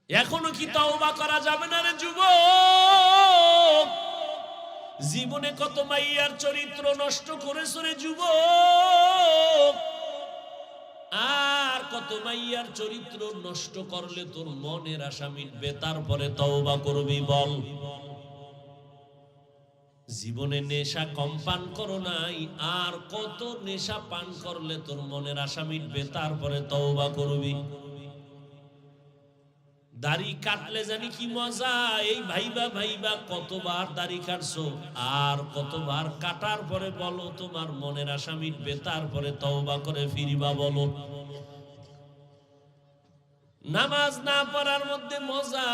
এখনো কি তওবা করা যাবে না রে যুবক? জীবনে কত মাইয়ার চরিত্র নষ্ট করেছো রে যুবক, আর কত মাইয়ার চরিত্র নষ্ট করলে তোর মনের আশা মিটবে, তারপরে তওবা করবি বল? জীবনে নেশা কম পান করো নাই, আর কত নেশা পান করলে তোর মনের আশা মিটবে, তারপরে তওবা করবি? দাড়ি কাটলে জানি কি মজা, এই ভাইবা ভাইবা কতবার দাড়ি কাটছো, আর কতবার কাটার পরে বলো তোমার মনের আশা মিটবে, তারপরে তওবা করে ফিরিবা বলো? নামাজ না পড়ার মধ্যে মজা,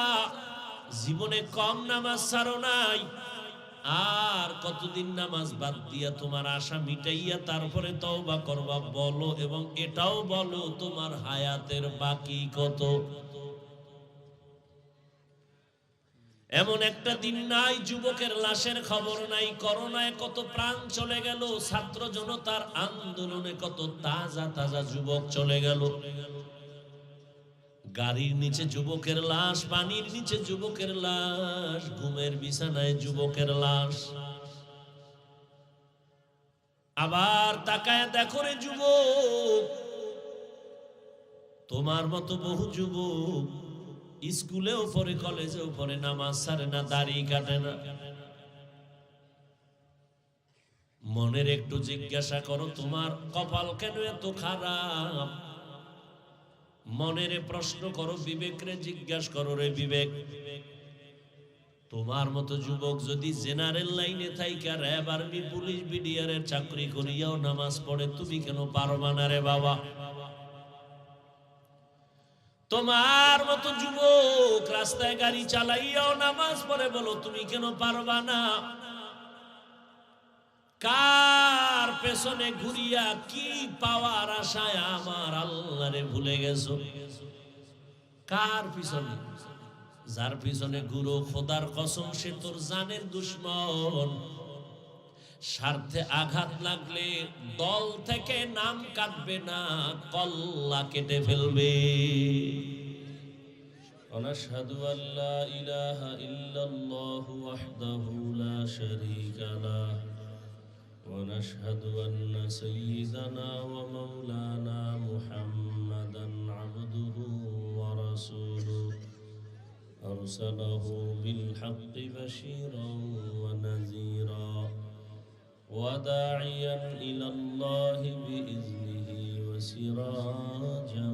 জীবনে কম নামাজ ছাড়ো নাই, আর কতদিন নামাজ বাদ দিয়া তোমার আশা মিটাইয়া তারপরে তওবা করবা বলো? এবং এটাও বলো তোমার হায়াতের বাকি কত? এমন একটা দিন নাই যুবকের লাশের খবর নাই। করোনায় কত প্রাণ চলে গেল, ছাত্র জনতার আন্দোলনে কত তাজা তাজা যুবক চলে গেল। গাড়ির নিচে যুবকের লাশ, পানির নিচে যুবকের লাশ, ঘুমের বিছানায় যুবকের লাশ। আবার তাকায় দেখো রে যুবক, তোমার মতো বহু যুবক স্কুলেও পড়ে, কলেজেও পড়ে, নামাজ ছাড়ে না, দাড়ি কাটে না। মনের একটু জিজ্ঞাসা করো, তোমার কপাল কেন এত খারাপ? মনের প্রশ্ন করো, বিবেকরে জিজ্ঞাসা করো, রে বিবেক, তোমার মতো যুবক যদি জেনারেল লাইনে থাইকা র‍্যাব, আর্মি, পুলিশ, বিডিআর এর চাকরি করিয়াও নামাজ পড়ে, তুমি কেন পারবা না রে বাবা? তোমার মতো যুবক রাস্তায় গাড়ি চালাইয়াও নামাজ পড়ে, বলো তুমি কেন পারবা না? কার পেছনে ঘুরিয়া কি পাওয়ার আশায় আমার আল্লাহরে ভুলে গেছো? কার পিছনে? যার পিছনে ঘুরো খোদার কসম সে তোর জানের দুশমন। স্বার্থে আঘাত লাগলে দল থেকে নাম কাটবে না, কল্লা কেটে ফেলবে। ونشهد أن لا إله إلا الله وحده لا شريك له ونشهد أن سيدنا ومولانا محمدا عبده ورسوله أرسله بالحق بشيرا ونذيرا وداعيا إلى الله بإذنه وسراجا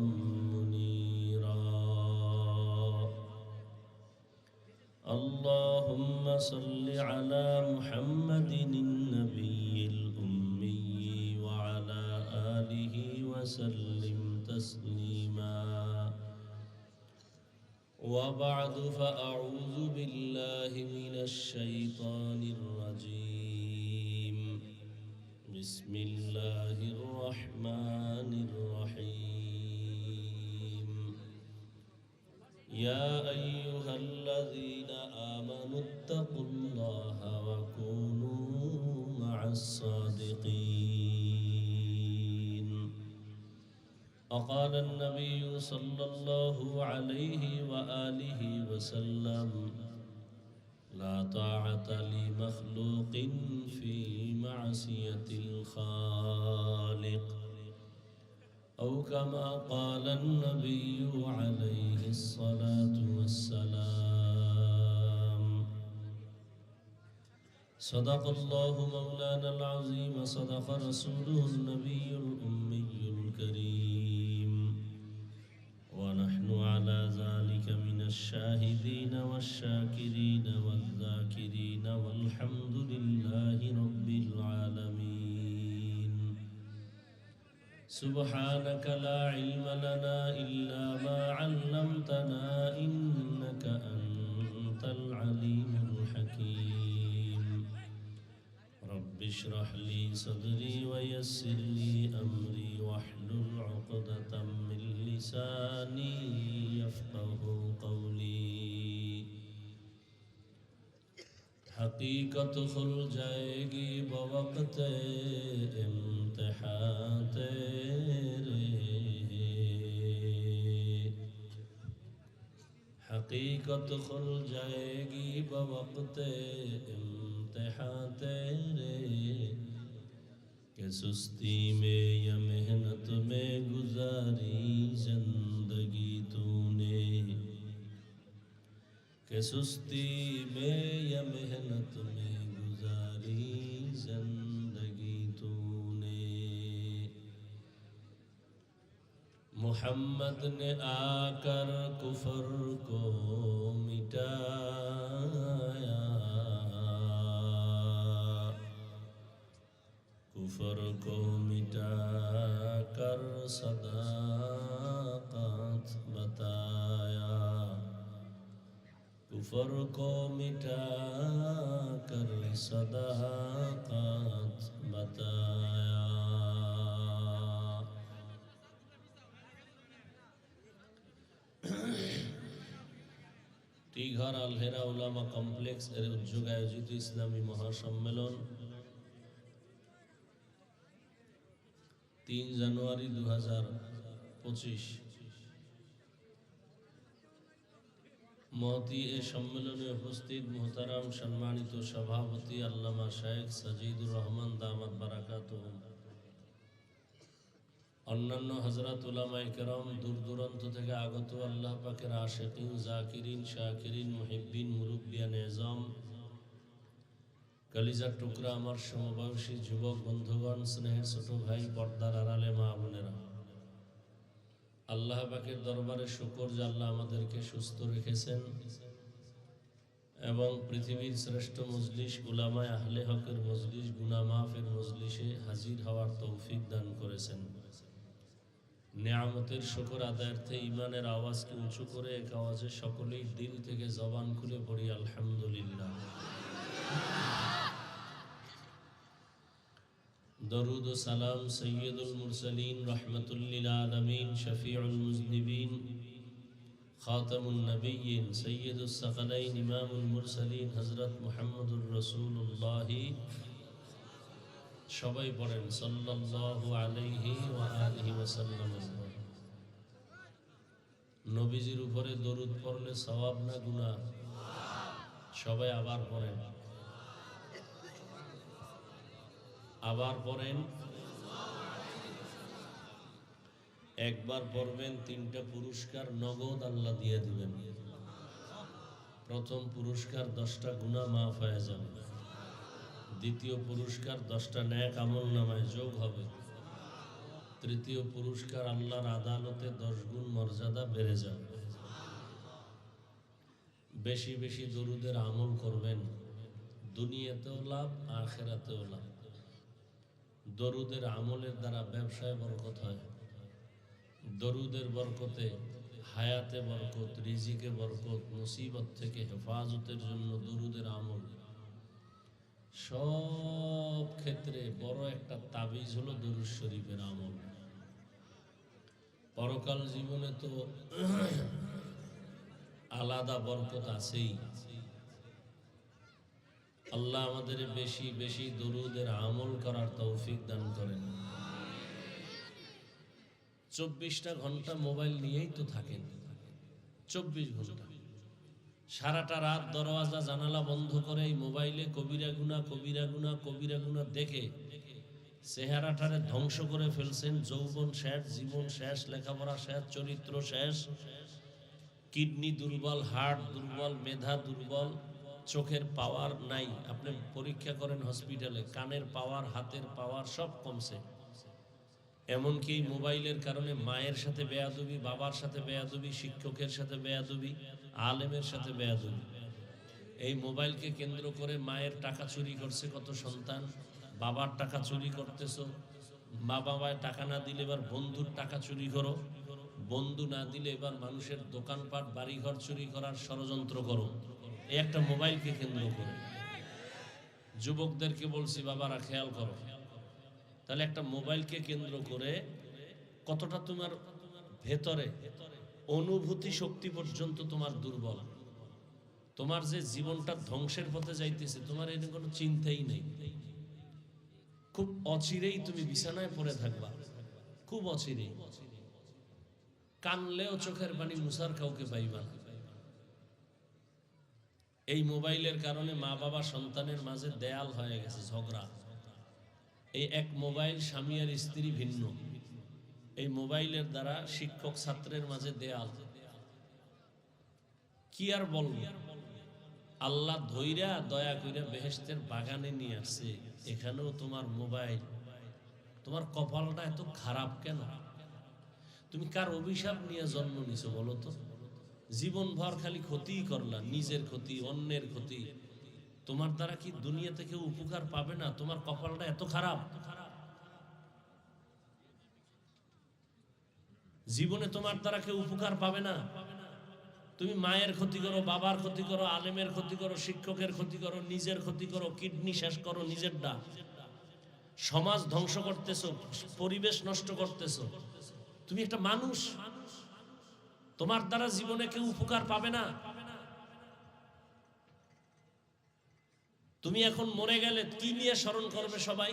منيرا. اللهم صل على محمد النبي الأمي وعلى آله وسلم تسليما. وبعد فأعوذ بالله من الشيطان الرجيم. بسم الله الرحمن الرحيم. يا أيها الذين آمنوا اتقوا الله وكونوا مع الصادقين. وقال النبي صلى الله عليه وآله وسلم لا طاعة لمخلوق في معصية الخالق، أو كما قال النبي عليه الصلاة والسلام. صدق الله مولانا العظيم، صدق رسوله النبي الأمي الكريم، ونحن على ذلك من الشاهدين والشاكرين والذاكرين، والحمد لله رب العالمين. سبحانك لا علم لنا إلا ما علمتنا إنك أنت العليم الحكيم. رب اشرح لي صدري ويسر لي أمري واحلل عقدة من لساني يفقه قولي. حقیقت کھل جائے گی بوقت امتحان تیرے، हकीकत खुल जाएगी बवक्त इम्तिहान तेरे कि सुस्ती में या मेहनत में गुजारी जिंदगी तूने कि सुस्ती में या मेहनत में गुजारी जिंदगी तूने। मुहम्मद ने आकर कुफर को मिटाया, कुफर को मिटाकर सदाकत बताया, कुफर को मिटाकर सदाकत बताया। টিঘর আলহেরা উলামা কমপ্লেক্স এর উদ্যোগে আয়োজিত ইসলামী মহাসম্মেলন 3 জানুয়ারি 2025। মহতি এ সম্মেলনে উপস্থিত মুহতারাম সম্মানিত সভাপতি আল্লামা শেখ সাজিদুর রহমান দামাত বারাকাতুহুম, অন্যান্য হযরত উলামায়ে কেরাম, দূর দূরান্ত থেকে আগত আল্লাহ পাকের আশিকিন, জাকিরিন, শাকিরিন, মুহিব্বিন, মুরব্বিয়ান এজাম, কলিজার টুকরা আমার সমবয়সী যুবক বন্ধুগণ, স্নেহের ছোট ভাই, পর্দার আড়ালে মা বোনেরা, আল্লাহ পাকের দরবারে শুকর যে আল্লাহ আমাদেরকে সুস্থ রেখেছেন এবং পৃথিবীর শ্রেষ্ঠ মজলিস উলামায়ে আহলে হকের মজলিস, গুনাহ মাফের মজলিসে হাজির হওয়ার তৌফিক দান করেছেন। নিয়ামতের শুকর আদায়ার্থে ঈমানের আওয়াজকে উঁচু করে এক আওয়াজে সকলেই দিল থেকে জবান খুলে পড়ি আলহামদুলিল্লাহ। দরুদ ও সালাম সৈয়দুল মুরসালিন, রাহমাতুল লিল আলামিন, শফিউল মুজনিবিন, খাতামুন নবিয়্যিন, সৈয়দুস সাকালাইন, ইমামুল মুরসালিন হযরত মুহাম্মদুর রাসূলুল্লাহ, সবাই পড়েন সাল্লাল্লাহু আলাইহি ওয়া আলিহি ওয়াসাল্লাম। নবীজির উপরে দরুদ পড়লে সওয়াব না গুনাহ? সবাই আবার পড়েন, আবার পড়েন। একবার পড়বেন, 3টা পুরস্কার নগদ আল্লাহ দিয়ে দিবেন। প্রথম পুরস্কার 10টা গুনাহ মাফ হয়ে যাবে। দ্বিতীয় পুরস্কার 10টা নেক আমল নামায় যোগ হবে। তৃতীয় পুরস্কার আল্লাহর আদালতে 10 গুণ মর্যাদা বেড়ে যাবে। বেশি বেশি দরুদের আমল করবেন, দুনিয়াতেও লাভ, আখিরাতেও লাভ। দরুদের আমলের দ্বারা ব্যবসায় বরকত হয়, দরুদের বরকতে হায়াতে বরকত, রিজিকে বরকত, মুসিবত থেকে হেফাজতের জন্য দরুদের আমল। সব ক্ষেত্রে বড় একটা তাবিজ হলো দরুদ শরীফের আমল। পরকাল জীবনে তো আলাদা বরকত আছেই। আল্লাহ আমাদের বেশি বেশি দরুদের আমল করার তৌফিক দান করেন। 24টা ঘন্টা মোবাইল নিয়েই তো থাকেন, 24 ঘন্টা সারাটা রাত দরওয়াজা জানালা বন্ধ করে এই মোবাইলে কবিরা গুনাহ, কবিরা গুনাহ, কবিরা গুনাহ দেখে চেহারাটারে ধ্বংস করে ফেলছেন। যৌবন শেষ, জীবন শেষ, লেখাপড়া শেষ, চরিত্র শেষ, কিডনি দুর্বল, হার্ট দুর্বল, মেধা দুর্বল, চোখের পাওয়ার নাই। আপনি পরীক্ষা করেন হসপিটালে, কানের পাওয়ার, হাতের পাওয়ার সব কমছে। এমনকি এই মোবাইলের কারণে মায়ের সাথে বেয়াদবি, বাবার সাথে বেয়াদবি, শিক্ষকের সাথে বেয়াদবি, আলেমের সাথে বেয়াদবি। এই মোবাইলকে কেন্দ্র করে মায়ের টাকা চুরি করছে কত সন্তান, বাবার টাকা চুরি করতেছো, বাবায় টাকা না দিলে এবার বন্ধুর টাকা চুরি করো, বন্ধু না দিলে এবার মানুষের দোকানপাট, বাড়িঘর চুরি করার ষড়যন্ত্র করো। এই একটা মোবাইলকে কেন্দ্র করে। যুবকদেরকে বলছি বাবারা খেয়াল করো, তাহলে একটা মোবাইলকে কেন্দ্র করে কতটা তোমার ভেতরে অনুভূতি শক্তি পর্যন্ত তোমার দুর্বল। তোমার যে জীবনটা ধ্বংসের পথে যাইতেছে, তোমার এর কোনো চিন্তাই নেই। খুব অচিরেই তুমি বিছানায় পড়ে থাকবা, খুব অচিরেই। কানলেও চোখের পানি মুছার কাউকে পাইবা না। এই মোবাইলের কারণে মা বাবা সন্তানের মাঝে দেয়াল হয়ে গেছে, ঝগড়া। এই এক মোবাইল, স্বামী আর স্ত্রী ভিন্ন। এই মোবাইলের দ্বারা শিক্ষক ছাত্রের মাঝে দেয়াল। কি আর বলবো, আল্লাহ ধৈরা দয়া কইরা বেহেশতের বাগানে নিয়ে আসছে, এখানেও তোমার মোবাইল। তোমার কপালটা এত খারাপ কেন? তুমি কার অভিশাপ নিয়ে জন্ম নিছো বলো তো? জীবন ভর খালি ক্ষতিই করলা, নিজের ক্ষতি, অন্যের ক্ষতি। তোমার দ্বারা কি দুনিয়া থেকে উপকার পাবে না? তোমার কপালটা এত খারাপ। জীবনে তোমার দ্বারা কেউ উপকার পাবে না। তুমি মায়ের ক্ষতি করো, বাবার ক্ষতি করো, আলেমের ক্ষতি করো, শিক্ষকের ক্ষতি করো, নিজের ক্ষতি করো, কিডনি শেষ করো নিজেরটা, সমাজ ধ্বংস করতেছো, পরিবেশ নষ্ট করতেছো। তুমি একটা মানুষ, তোমার দ্বারা জীবনে কেউ উপকার পাবে না। তুমি এখন মরে গেলে কি নিয়ে স্মরণ করবে সবাই?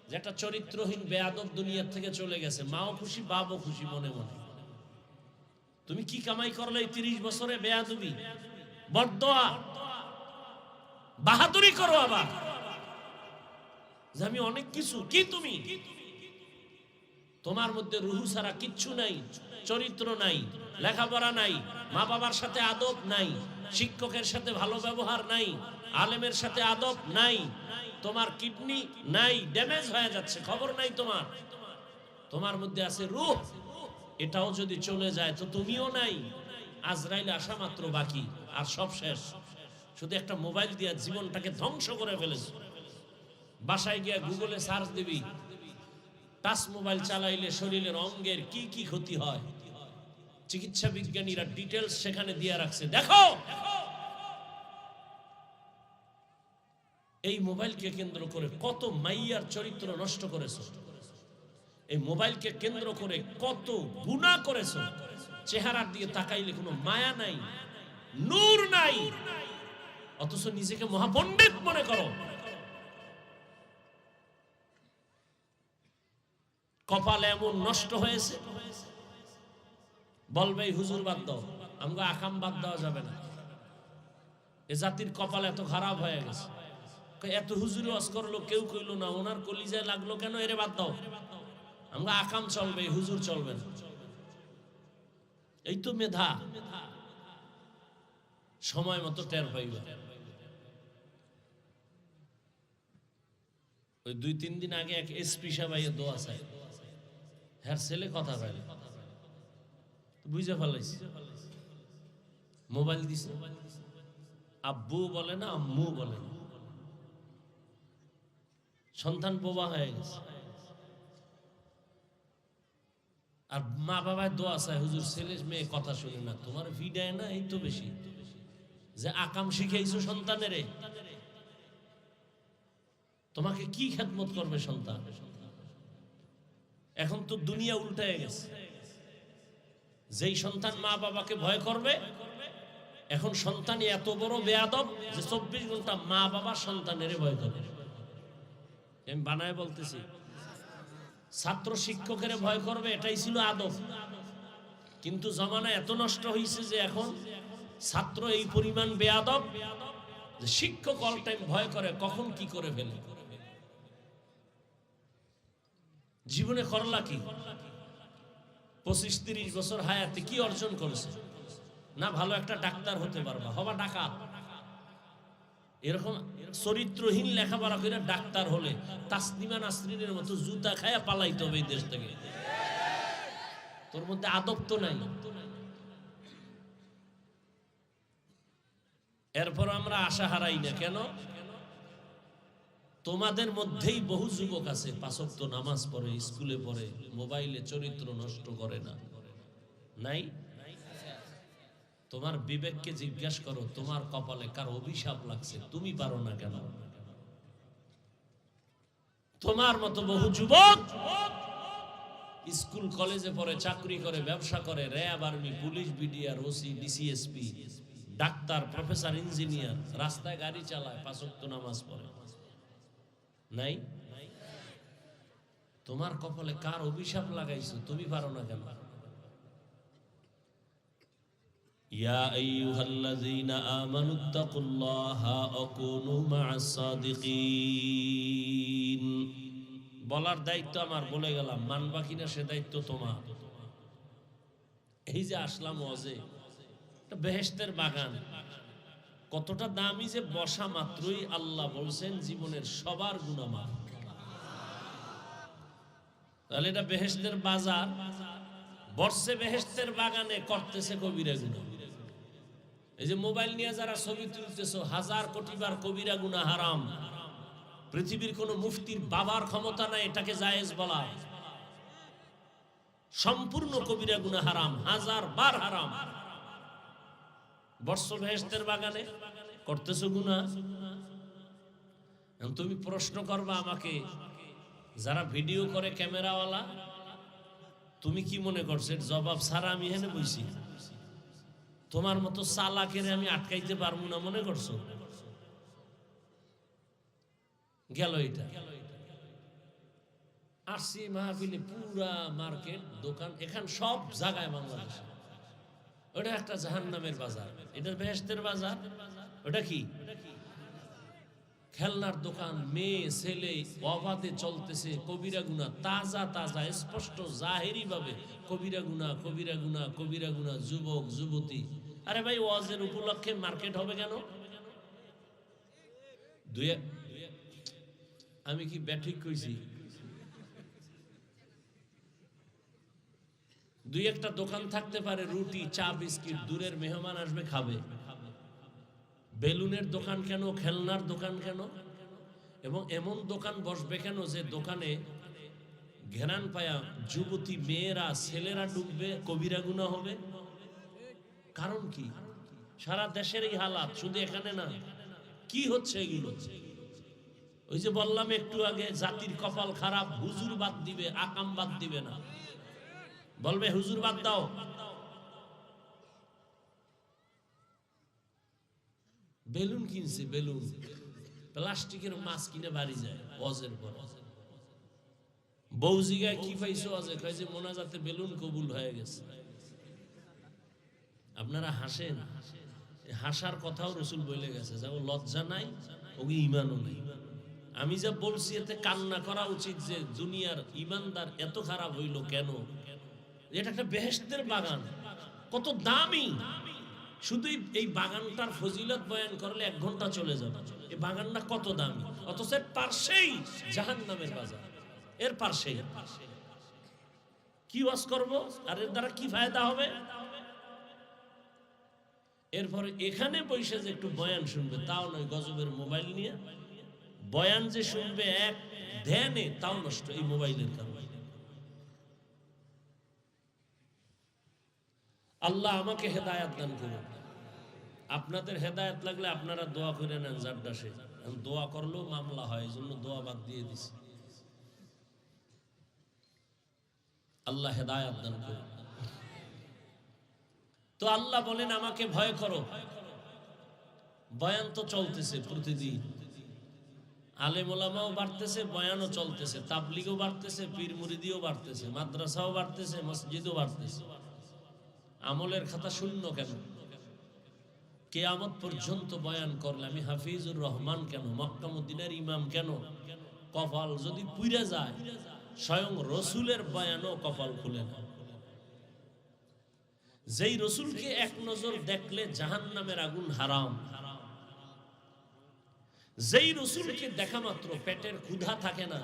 যে একটা চরিত্রহীন বেয়াদব দুনিয়ার থেকে চলে গেছে, মাও খুশি বাপও খুশি মনে মনে। তুমি কি কামাই করলে এই 30 বছরে? বেয়াদবি, বরদোয়া, বাহাদুরি করো আবার যে আমি অনেক কিছু। কি তুমি? তোমার মধ্যে রুহু ছাড়া কিচ্ছু নাই, চরিত্র নাই, লেখাপড়া নাই, মা বাবার সাথে আদব নাই, শিক্ষকের সাথে ভালো ব্যবহার নাই, আলেমের সাথে আদব নাই, তোমার কিডনি নাই, ড্যামেজ হয়ে যাচ্ছে, খবর নাই তোমার। তোমার মধ্যে আছে রূহ, এটাও যদি চলে যায় তো তুমিও নাই। আজরাইল আসা মাত্র বাকি, আর সব শেষ। শুধু একটা মোবাইল দিয়ে জীবনটাকে ধ্বংস করে ফেলেছে। বাসায় গিয়ে গুগলে সার্চ দিবি, টাচ মোবাইল চালাইলে শরীরের অঙ্গের কি কি ক্ষতি হয়, চিকিৎসা বিজ্ঞানীরা ডিটেলস সেখানে দিয়ে রাখছে। দেখো এই মোবাইলকে কেন্দ্র করে কত মাইয়ার চরিত্র নষ্ট করেছো, এই মোবাইলকে কেন্দ্র করে কত গুনাহ করেছো। চেহারার দিকে তাকাইলে কোনো মায়া নাই, নূর নাই, অথচ নিজেকে মহাপণ্ডিত মনে করো। কপাল এমন নষ্ট হয়েছে, বলবে হুজুর বাদ দাও, আমগো আকাম বাদ দেওয়া যাবে না। এ জাতির কপাল এত খারাপ হয়ে গেছে। এত হুজুর ওয়াজ করলো, কেউ কইলো না, ওনার কলিজায় লাগলো কেন? এরে বাদ দাও, আমরা আকাম চলবে, হুজুর চলবে না। এই তো মেধা, সময় মতো টের পাইবা। ওই 2-3 দিন আগে এক এসপি সাহেব দোয়া চাই, হ্যাঁ ছেলে কথা বলে, বুঝে ফেলাইছি, মোবাইল দিছে, আব্বু বলে না, আম্মু বলে না, সন্তান বোবা হয়ে গেছে। আর মা বাবায় দোয়া চায়, হুজুর ছেলে মেয়ে কথা শুনে না, তোমার ভিডায় না, এই তো বেশি যে আকাম শিখাইছো সন্তানেরে, তোমাকে কি খেদমত করবে সন্তান? এখন তো দুনিয়া উল্টায় গেছে। যেই সন্তান মা বাবাকে ভয় করবে, এখন সন্তান এত বড় বেয়াদব যে 24 ঘন্টা মা বাবা সন্তানেরে ভয় করবে। আমি বানায় বলতেছি, ছাত্র শিক্ষকের ভয় করবে, এটাই ছিল আদব। কিন্তু জমানা এত নষ্ট হয়েছে যে এখন ছাত্র এই পরিমাণ বেয়াদব যে শিক্ষক অল টাইম ভয় করে কখন কি করে ফেলে। জীবনে করলা কি? 25-30 বছর হায়াতে কি অর্জন করেছে? না ভালো একটা ডাক্তার হতে পারবা, হবা ডাকাত। এরকম চরিত্রহীন লেখাপড়া করে ডাক্তার হলে তাসলিমা নাসরিনের মতো জুতা খায়া পালাইতে হবে এই দেশ থেকে। তোর মধ্যে আদব তো নাই। এরপর আমরা আশা হারাই না কেন? তোমাদের মধ্যেই বহু যুবক আছে 5 ওয়াক্ত নামাজ পড়ে, স্কুলে পড়ে, মোবাইলে চরিত্র নষ্ট করে না, নাই? তোমার বিবেককে জিজ্ঞাসা করো, তোমার কপালে কার অভিশাপ লাগছে, তুমি পারো না কেন? তোমার মতো বহু যুবক স্কুল কলেজে পড়ে, চাকরি করে, ব্যবসা করে, RAB, army, police, BDR, OC, DC SP, doctor, professor, engineer, রাস্তায় গাড়ি চালায়, 5 ওয়াক্ত নামাজ পড়ে, নাই? তোমার কপালে কার অভিশাপ লাগাইছো, তুমি পারো না কেন? ইয়া আইয়ুহাল্লাযীনা আমানুত্তাকুল্লাহা ওয়া কুনু মা'আস সাদিকিন। বলার দায়িত্ব আমার, বলে গেলাম, মানবা কিনা সে দায়িত্ব তোমার। এই যে আসলাম ওয়াজে, এটা বেহেশতের বাগান, কতটা দামি যে বসা মাত্রই আল্লাহ বলছেন জীবনের সবার গুনাহ মাফ। তাহলে এটা বেহেশতের বাজার, বর্ষে বেহেশতের বাগানে করতেছে কবিরা গুনাহ। এই যে মোবাইল নিয়ে যারা ছবি তুলতেছো, 1000 কোটি বার কবিরা গুনাহ হারাম। পৃথিবীর কোন মুফতির বাবার ক্ষমতা নাই এটাকে জায়েজ বলা। সম্পূর্ণ কবিরা গুনাহ হারাম, 1000 বার হারাম। বর্ষ বেহেশতের বাগানে করতেছো গুনাহ। তুমি প্রশ্ন করবা আমাকে, যারা ভিডিও করে ক্যামেরাওয়ালা, তুমি কি মনে করছো এর জবাব ছাড়া আমি এখানে বইছি? তোমার মতো চালাকের আমি আটকাইতে পারবো না মনে করছো? গেল এটা। আসছি মাহফিলে, পুরা মার্কেট দোকান, এখান সব জায়গায় বাংলাদেশে। ওটা একটা জাহান্নামের বাজার, এটা বেহেশতের বাজার। ওটা কি? খেলনার দোকান, মেয়ে ছেলে অবাধে চলতেছে কবিরা গুনাহ, তাজা তাজা স্পষ্ট জাহেরি ভাবে কবিরা গুনাহ, কবিরা গুনাহ, কবিরা গুনাহ। যুবক যুবতী, আরে ভাই ওয়াজের উপলক্ষে মার্কেট হবে কেন? আমি কি ব্যাঠিক কইছি? দুই একটা দোকান থাকতে পারে, রুটি চা বিস্কিট, দূরের মেহমান আসবে খাবে। বেলুনের দোকান কেন? খেলনার দোকান কেন? এবং এমন দোকান বসবে কেন যে দোকানে ঘেরান পায়া যুবতী মেয়েরা ছেলেরা ডুববে, কবিরা গুনাহ হবে? কারণ কি? সারা দেশের এই হালাত, শুধু এখানে না। কি হচ্ছে এগুলো? ওই যে বললাম একটু আগে, জাতির কপাল খারাপ, হুজুর বাদ দিবে, আকাম বাদ দিবে না। বলবে হুজুর বাদ দাও। বেলুন কিনছে, বেলুন প্লাস্টিকের মাছ কিনে বাড়ি যায় ওয়াজের পর। বউজিগায় কি পাইছো ওয়াজে? কয় যে মোনাজাতে বেলুন কবুল হয়ে গেছে। আপনারা হাসেন, হাসার কথাও রসুল বলে গেছে, যা লজ্জা নাই ওকে ইমানও নেই। আমি যা বলছি এতে কান্না করা উচিত যে দুনিয়ার ইমানদার এত খারাপ হইল কেন? এটা একটা বেহেশতের বাগান, কত দামি। শুধু এই বাগানটার ফজিলত বয়ান করলে 1 ঘন্টা চলে যাবে। এই বাগানটা কত দামি, অথচ এর পাশেই জাহান্নামের বাজার। এর পাশেই কি ওয়াজ করব আর এর দ্বারা কি ফায়দা হবে? এরপরে এখানে বসে যে একটু বয়ান শুনবে তাও নয়, গজবের মোবাইল নিয়ে বয়ান যে শুনবে এক ধ্যানে, তাও নষ্ট এই মোবাইলের কারণে। আল্লাহ আমাকে হেদায়েত দান করুন। আপনাদের হেদায়েত লাগলে আপনারা দোয়া করে নেন। জাড্ডাসে দোয়া করলেও মামলা হয়, এই জন্য দোয়া বাদ দিয়ে দিছি। আল্লাহ হেদায়েত দান করুন। তো আল্লাহ বলেন আমাকে ভয় করো। বয়ান তো চলতেছে প্রতিদিন, আলেম ওলামাও বাড়তেছে, বয়ানও চলতেছে, তাবলিগও বাড়তেছে, পীর মুরিদিও বাড়তেছে, মাদ্রাসাও বাড়তেছে, মসজিদও বাড়তেছে। আমলের খাতা শূন্য কেন? কিয়ামত পর্যন্ত বয়ান করলে আমি হাফিজুর রহমান কেন? মক্কা মদিনার ইমাম কেন? কপাল যদি পুইরা যায়, স্বয়ং রসুলের বয়ানও কপাল খুলে না। যেই রসুলকে এক নজর দেখলে জাহান্নামের আগুন হারাম, যেই রসুলকে দেখা মাত্র পেটের ক্ষুধা থাকে না,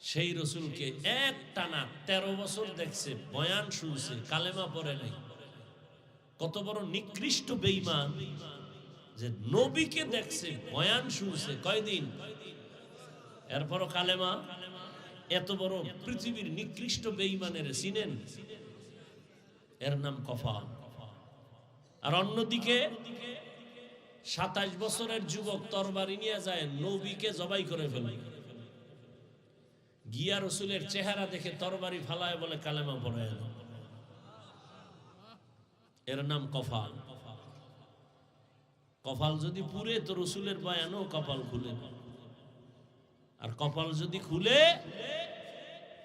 সেই রসুলকে এক টানা 13 বছর দেখছে, বয়ান শুনছে, কালেমা পড়ে নাই। কত বড় নিকৃষ্ট বেঈমান যে নবীকে দেখছে, বয়ান শুনছে কয়দিন, এরপরও কালেমা। এত বড় পৃথিবীর নিকৃষ্ট বেঈমানের চিনেন? এর নাম কফা। আর অন্যদিকে 27 বছরের যুবক তরবারি নিয়ে যায়, নবীকে জবাই করে ফেলে, গিয়া রসুলের চেহারা দেখে তরবারি ফালায় বলে কালেমা পড়ে। এর নাম কফাল। কপাল যদি পুরে তো রসুলের বয়ানও কপাল খুলে, আর কপাল যদি খুলে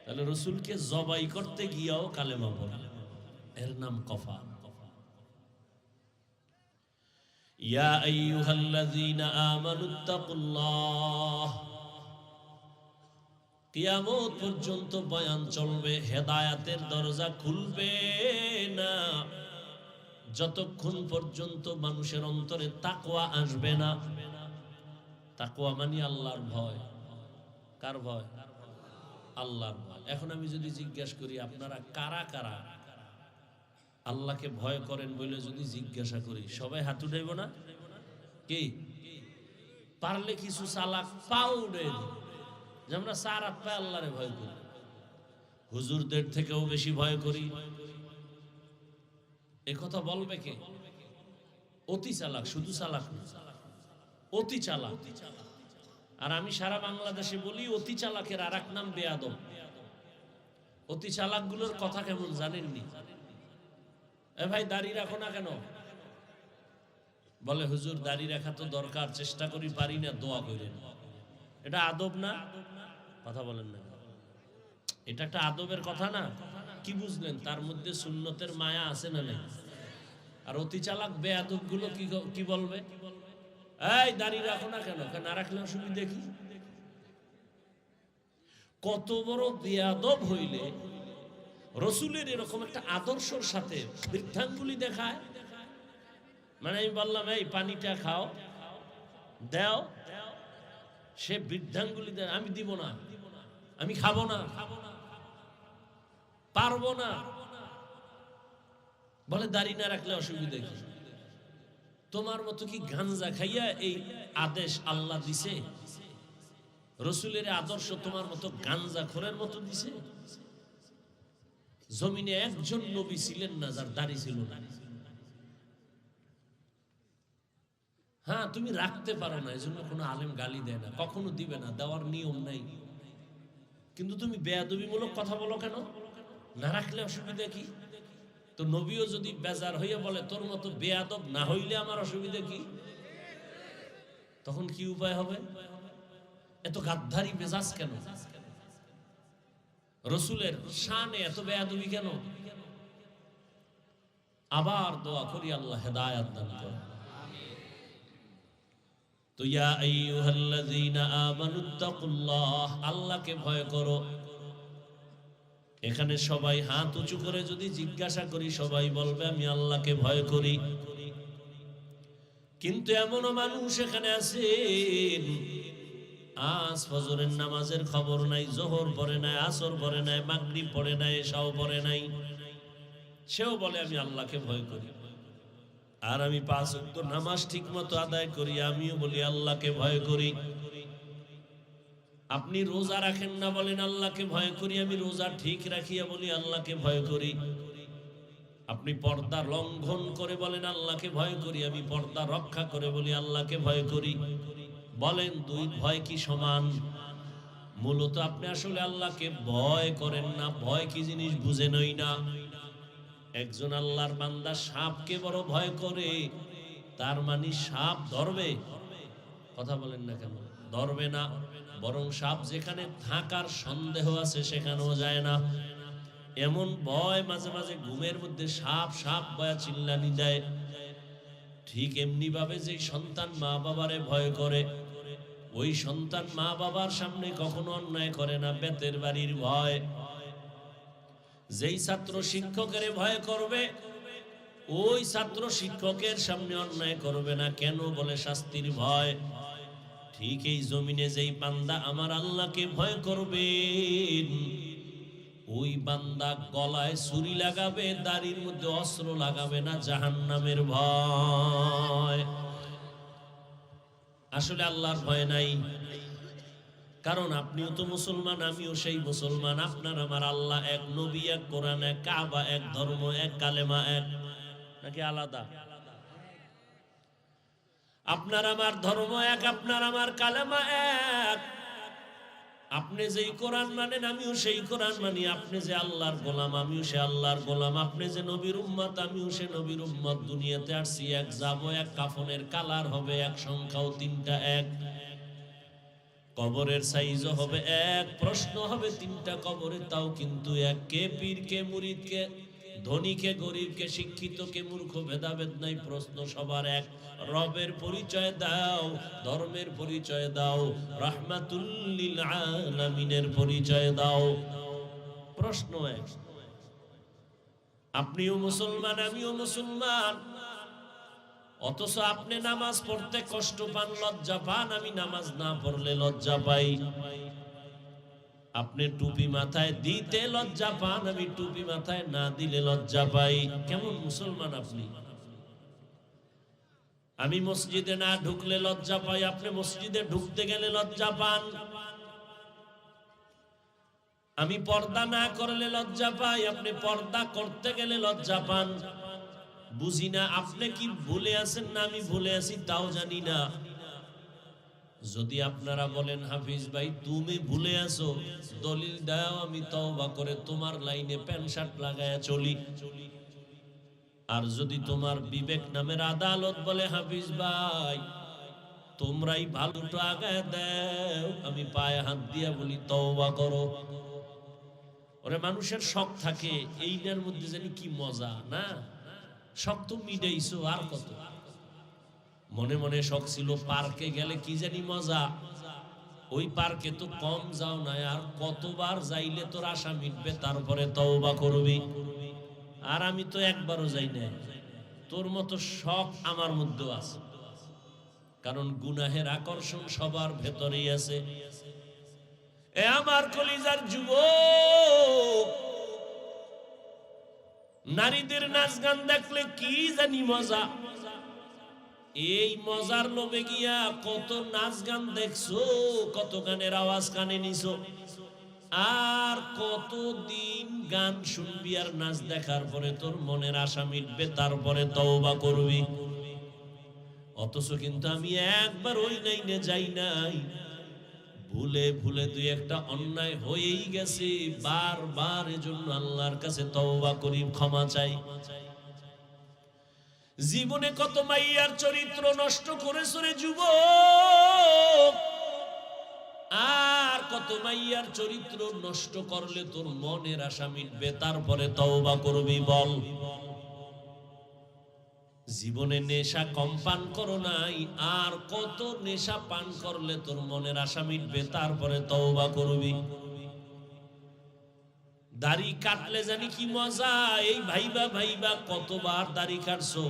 তাহলে রসুলকে জবাই করতে গিয়াও কালেমা পড়ে। এর নাম কফাল। ইয়া আইয়ুহাল্লাযীনা আমানুত্তাকুল্লাহ। কিয়ামত পর্যন্ত বয়ান চলবে, হেদায়েতের দরজা খুলবে না যতক্ষণ পর্যন্ত মানুষের অন্তরে তাকওয়া আসবে না। তাকওয়া মানে আল্লাহর ভয়। কার ভয়? আল্লাহর ভয়। এখন আমি যদি জিজ্ঞাসা করি আপনারা কারা কারা আল্লাহকে ভয় করেন বলে যদি জিজ্ঞাসা করি, সবাই হাত উঠাইব না? কি পারলে কিছু চালাক পাও উঠে যে আমরা চার হাত পায়ে আল্লাহরে ভয় করি, হুজুরদের থেকেও বেশি ভয় করি। এ কথা বলবে কে? অতি চালাক, শুধু চালাক না, অতি চালাক। আর আমি সারা বাংলাদেশে বলি অতি চালাকের আর এক নাম বেয়াদব। অতি চালাক গুলোর কথা কেমন জানেননি? এ ভাই দাড়ি রাখো না কেন? বলে হুজুর দাড়ি রাখা তো দরকার, চেষ্টা করি পারি না, দোয়া করেন। এটা আদব না? কথা বলেন না, এটা একটা আদবের কথা না? কি বুঝলেন? তার মধ্যে সুন্নতের মায়া আছে না নেই? আর অতি চালাক বেয়াদব গুলো কি বলবে? এই দাড়ি রাখো না কেন? না রাখলে অসুবিধা কি? কত বড় বেয়াদব হইলে রসুলের এরকম একটা আদর্শের সাথে বৃদ্ধাঙ্গুলি দেখায়। মানে আমি বললাম এই পানিটা খাও, দাও, সে বৃদ্ধাঙ্গুলি দেয় আমি দিব না, আমি খাবো না, পারবো না। বলে দাড়ি না রাখলে অসুবিধা কি? তোমার মতো কি গাঞ্জা খাইয়া এই আদেশ আল্লাহ দিছে? রসুলের আদর্শ তোমার মতো গাঞ্জা খোরের মতো দিছে? জমিনে একজন নবী ছিলেন না যার দাড়ি ছিল না। হ্যাঁ তুমি রাখতে পারো না, এজন্য কোনো আলেম গালি দেয় না, কখনো দিবে না, দেওয়ার নিয়ম নাই। কিন্তু তুমি বেয়াদবিমূলক কথা বলো কেন? না রাখলে অসুবিধা কি? তো নবীও যদি বেজার হইয়া বলে তোর মতো বেয়াদব না হইলে আমার অসুবিধা কি, তখন কি উপায় হবে? এত গাদ্দারি মেজাজ কেন? রসুলের শানে এত বেয়াদবি কেন? আবার দোয়া করি আল্লাহ হেদায়েত দান করেন। তো ইয়া আইয়ুহাল্লাযীনা আমানুত্তাকুল্লাহ, আল্লাহকে ভয় করো। এখানে সবাই হাত উঁচু করে যদি জিজ্ঞাসা করি, সবাই বলবে আমি আল্লাহকে ভয় করি। কিন্তু এমনও মানুষ এখানে আছেন আজ ফজরের নামাজের খবর নাই, জোহর পড়ে নাই, আসর পড়ে নাই, মাগরিব পড়ে নাই, এশাও পড়ে নাই, সেও বলে আমি আল্লাহকে ভয় করি। আর আমি 5 ওয়াক্ত নামাজ ঠিক মতো আদায় করি, আমিও বলি আল্লাহকে ভয় করি। আপনি রোজা রাখেন না, বলেন আল্লাহকে ভয় করি। আমি রোজা ঠিক রাখিয়া বলি আল্লাহকে ভয় করি। আপনি পর্দা লঙ্ঘন করে বলেন আল্লাহকে ভয় করি। আমি পর্দা রক্ষা করে বলি আল্লাহকে ভয় করি। বলেন দুই ভয় কি সমান? মূলত আপনি আসলে আল্লাহকে ভয় করেন না, ভয় কি জিনিস বুঝেনই না। একজন আল্লাহর বান্দা সাপকে বড় ভয় করে, তার মানে সাপ ধরবে? কথা বলেন না কেন? ধরবে না, বরং সাপ যেখানে থাকার সন্দেহ আছে সেখানেও যায় না। এমন ভয় মাঝে মাঝে ঘুমের মধ্যে সাপ সাপ বয়া চিল্লানি দেয়। ঠিক এমনি ভাবে যে সন্তান মা বাবারে ভয় করে, ওই সন্তান মা বাবার সামনে কখনো অন্যায় করে না, বেতের বাড়ির ভয়। যেই ছাত্র শিক্ষকের ভয় করবে, ওই ছাত্র শিক্ষকের সামনে অন্যায় করবে না। কেন? বলে শাস্তির ভয়। ঠিক এই জমিনে যেই বান্দা আমার আল্লাহকে ভয় করবে, ওই বান্দা গলায় ছুরি লাগাবে, দাড়ির মধ্যে অস্ত্র লাগাবে না, জাহান্নামের ভয়। আসলে আল্লাহর ভয় নাই, কারণ আপনিও তো মুসলমান, আমিও সেই মুসলমান। আপনার আমার আল্লাহ এক, নবী এক, কোরআন এক, কাবা এক, ধর্ম এক, কালেমা এক, নাকি আলাদা? আপনার আমার ধর্ম এক, আপনার আমার কালেমা এক। আপনি যেই কোরআন মানেন আমিও সেই কোরআন মানি। আপনি যে আল্লাহর গোলাম আমিও সে আল্লাহর গোলাম। আপনি যে নবীর উম্মত আমিও সে নবীর উম্মত। দুনিয়াতে আসছি এক, যাবো এক, কাফনের কালার হবে এক, সংখ্যাও 3টা এক, কবরের সাইজও হবে এক, প্রশ্ন হবে 3টা কবরে, তাও কিন্তু এক। কে পীর, কে মুরিদ, কে ধনীকে গরিবকে শিক্ষিতকে মূর্খ ভেদাভেদ নাই, প্রশ্ন সবার এক। রবের পরিচয় দাও, ধর্মের পরিচয় দাও, রাহমাতুল লিল আলামিনের পরিচয় দাও। প্রশ্ন এক। আপনিও মুসলমান, আমিও মুসলমান, অথচ আপনি নামাজ পড়তে কষ্ট পান, লজ্জা পান, আমি নামাজ না পড়লে লজ্জা পাই। আপনি টুপি মাথায় দিতে লজ্জা পান, আমি টুপি মাথায় না দিলে লজ্জা পাই। কেমন মুসলমান আপনি? আমি মসজিদে না ঢুকলে লজ্জা পাই, আপনি মসজিদে ঢুকতে গেলে লজ্জা পান। আমি পর্দা না করলে লজ্জা পাই, আপনি পর্দা করতে গেলে লজ্জা পান। বুঝি না আপনি কি ভুলে আছেন না আমি ভুলে আছি তাও জানি না। যদি আপনারা বলেন হাফিজ ভাই তুমি ভুলে আছো, দলিল দাও, আমি তওবা করে তোমার লাইনে প্যান্ট শার্ট লাগায়া চলি। আর যদি তোমার বিবেক নামের আদালত বলে হাফিজ ভাই তোমরাই ভালোটা আগায় দাও, আমি পায়ে হাত দিয়া বলি তওবা করো। ওরে মানুষের শখ থাকে, এইটার মধ্যে জানি কি মজা না। শখ তো মিটাইছো, আর কত? মনে মনে শখ ছিল পার্কে গেলে কি জানি মজা, ওই পার্কে তো কম যাও না, আর কতবার যাইলে তোর আশা মিটবে, তারপরে তওবা করবি। আর আমি তো একবারও যাই না। তোর মতো শখ আমার মধ্যেও আছে, কারণ গুনাহের আকর্ষণ সবার ভেতরেই আছে। এ আমার কলিজার যুবক, নারীদের নাচ গান দেখলে কি জানি মজা। এই মজার লোভে গিয়া কত নাচ গান দেখছো, কত গানের আওয়াজ কানে নিছো, আর কতদিন গান শুনবি আর নাচ দেখার পরে তোর মনের আশা মিটবে, তারপরে তওবা করবি। অথচ কিন্তু আমি একবার ওই লাইনে যাই নাই। ভুলে ভুলে দুই একটা অন্যায় হয়েই গেছে, বারবার এজন্য আল্লাহর কাছে তওবা করি, ক্ষমা চাই। জীবনে কত মাইয়ার চরিত্র নষ্ট করেছ রে যুবক, আর কত মাইয়ার চরিত্র নষ্ট করলে তোর মনের আশা মিটবে, তারপরে তওবা করবি বল। জীবনে নেশা কম পান করো নাই, আর কত নেশা পান করলে তোর মনের আশা মিটবে, তারপরে তওবা করবি। দাড়ি কাটলে জানি কি মজা, এই ভাইবা ভাইবা কতবার দাড়ি কাটছো,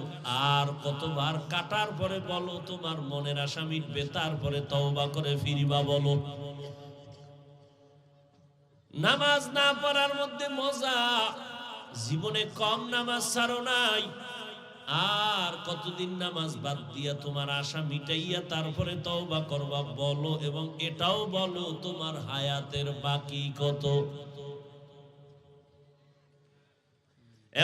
আর কতবার কাটার পরে বলো তোমার মনের আশা মিটবে, তারপরে তওবা করে ফিরিবা বলো। নামাজ না পড়ার মধ্যে মজা, জীবনে কম নামাজ ছাড়ো নাই, আর কতদিন নামাজ বাদ দিয়া তোমার আশা মিটাইয়া তারপরে তওবা করবা বলো। এবং এটাও বলো তোমার হায়াতের বাকি কত।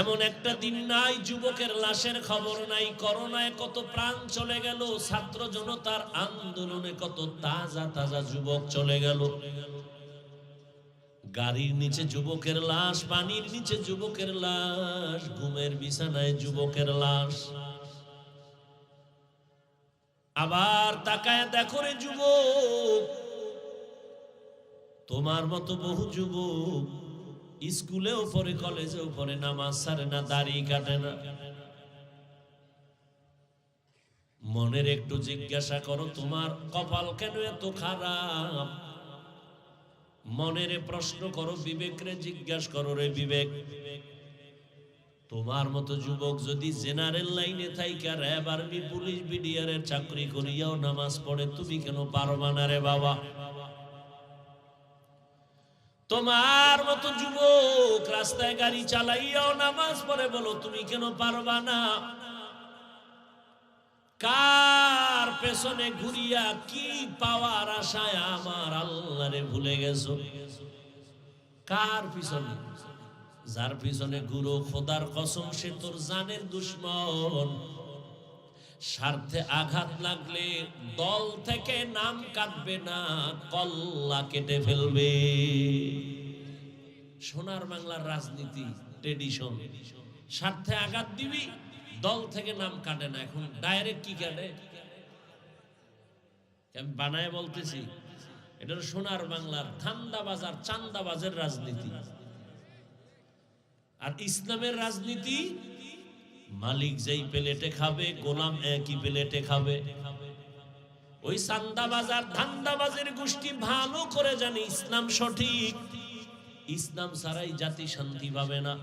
এমন একটা দিন নাই যুবকের লাশের খবর নাই। করোনায় কত প্রাণ চলে গেল, ছাত্র জনতার আন্দোলনে কত তাজা তাজা যুবক চলে গেল। গাড়ির নিচে যুবকের লাশ, পানির নিচে যুবকের লাশ, ঘুমের বিছানায় যুবকের লাশ। আবার তাকায় দেখো রে যুবক, তোমার মতো বহু যুবক স্কুলেও পড়ে, কলেজেও পড়ে, নামাজ ছাড়ে না, দাড়ি কাটে না। মনের একটু জিজ্ঞাসা করো তোমার কপাল কেন এত খারাপ। মনের প্রশ্ন করো, বিবেকরে জিজ্ঞাসা করো, রে বিবেক তোমার মতো যুবক যদি জেনারেল লাইনে থাইকা র‍্যাব, আর্মি, পুলিশ, বিডিআরের চাকরি করিয়াও নামাজ পড়ে, তুমি কেন পারবা না রে বাবা? তোমার মতো যুবক রাস্তায় গাড়ি চালাইয়াও নামাজ পড়ে, বলো তুমি কেন পারবা না? কার পেছনে ঘুরিয়া কি পাওয়ার আশায় আমার আল্লাহরে ভুলে গেছো? কার পিছনে? যার পিছনে ঘুরো খোদার কসম সে তোর জানের দুশমন। স্বার্থে আঘাত লাগলে দল থেকে নাম কাটবে না, কল্লা কেটে ফেলবে। সোনার বাংলার রাজনীতি ট্রেডিশন, স্বার্থে আঘাত দিবি, দল থেকে নাম কাটে না। এখন ডাইরেক্ট কি কাটে? আমি বানায় বলতেছি, এটা সোনার বাংলার ধান্দাবাজ আর চান্দাবাজের রাজনীতি। আর ইসলামের রাজনীতি মালিক যেই প্লেটে খাবে গোলাম একই প্লেটে খাবে। ওই চান্দাবাজ আর ধান্দাবাজের গোষ্ঠী ভালো করে জানে ইসলাম সঠিক, ইসলাম ছাড়াই জাতি শান্তি পাবে না।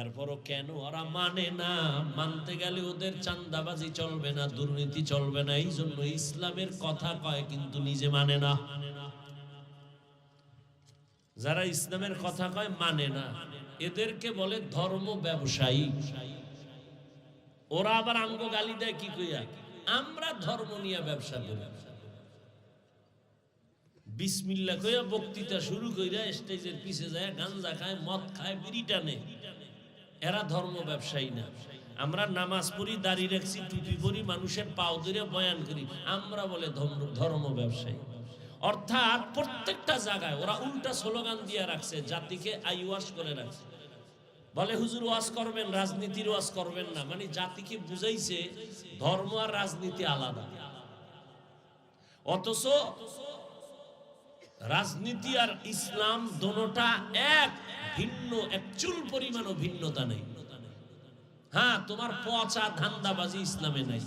এরপরও কেন ওরা মানে না? মানতে গেলে ওদের চান্দাবাজি চলবে না, দুর্নীতি চলবে না। এই জন্য ইসলামের কথা কয় কিন্তু নিজে মানে না। যারা ইসলামের কথা কয় মানে না, এদেরকে বলে ধর্ম ব্যবসায়ী। ওরা আবার আঙ্গ গালি দেয় কি কইয়া, আমরা ধর্ম নিয়ে ব্যবসা করি। বিসমিল্লাহ কইয়া বক্তৃতা শুরু কইরা স্টেজের পিছে যায় গাঞ্জা খায়, মদ খায়, বিড়ি টানে। এরা ধর্ম ব্যবসায়ী না। আমরা নামাজ পড়ি, দাড়ি রাখছি, টুপি পরি, মানুষের পাও ধরে বয়ান করি, আমরা বলে ধর্ম ব্যবসায়ী। অর্থাৎ প্রত্যেকটা জায়গায় ওরা উল্টা স্লোগান দিয়ে রাখছে, জাতিকে আইওয়াশ করে রাখছে। বলে হুজুর ওয়াজ করবেন, রাজনীতির ওয়াজ করবেন না। মানে জাতিকে বুঝাইছে ধর্ম আর রাজনীতি আলাদা। অথচ রাজনীতি আর ইসলাম দোনোটা এক, ভিন্ন, এক চুল পরিমাণও ভিন্নতা নেই। হ্যাঁ, তোমার পচা ধান্দাবাজি ইসলামে নাই,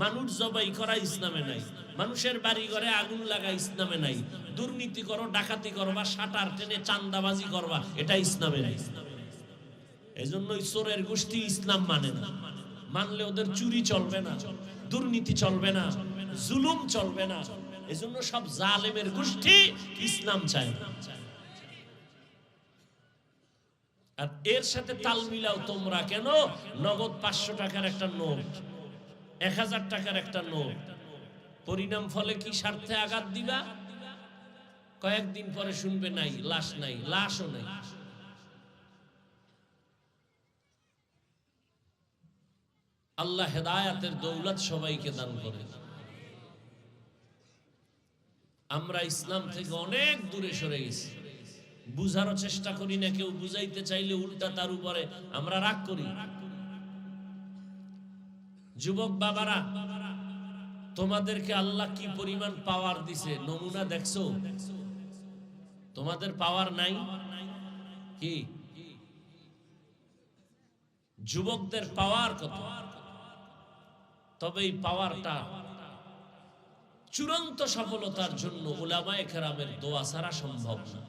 মানুষ জবাই করা ইসলামে নাই, মানুষের বাড়ি ঘরে আগুন লাগা ইসলামে নাই, দুর্নীতি করো, ডাকাতি করবা, শাটার টেনে চান্দাবাজি করবা, এটা ইসলামে নাই। এজন্যই চোরের গোষ্ঠী ইসলাম মানে না। মানলে ওদের চুরি চলবে না, দুর্নীতি চলবে না, জুলুম চলবে না। এজন্য সব জালেমের গোষ্ঠী ইসলাম চায় না। আর এর সাথে তাল মিলাও তোমরা কেন? নগদ 500 টাকার একটা নোট, 1000 টাকার একটা নোট, পরিণাম ফলে কি স্বার্থে আঘাত দিবা? কয়েকদিন পরে শুনবে নাই, লাশ নাই, লাশও নাই। আল্লাহ হেদায়াতের দৌলত সবাইকে দান করে। আমরা ইসলাম থেকে অনেক দূরে সরে গেছি, বুঝারও চেষ্টা করি না। কেউ বুঝাইতে চাইলে উল্টা তার উপরে আমরা রাগ করি। যুবক বাবারা, তোমাদেরকে আল্লাহ কি পরিমাণ পাওয়ার দিছে নমুনা দেখছো? তোমাদের পাওয়ার নাই কি? যুবকদের পাওয়ার কত? তবে এই পাওয়ারটা চূড়ান্ত সফলতার জন্য উলামায়ে কেরামের দোয়া ছাড়া সম্ভব না।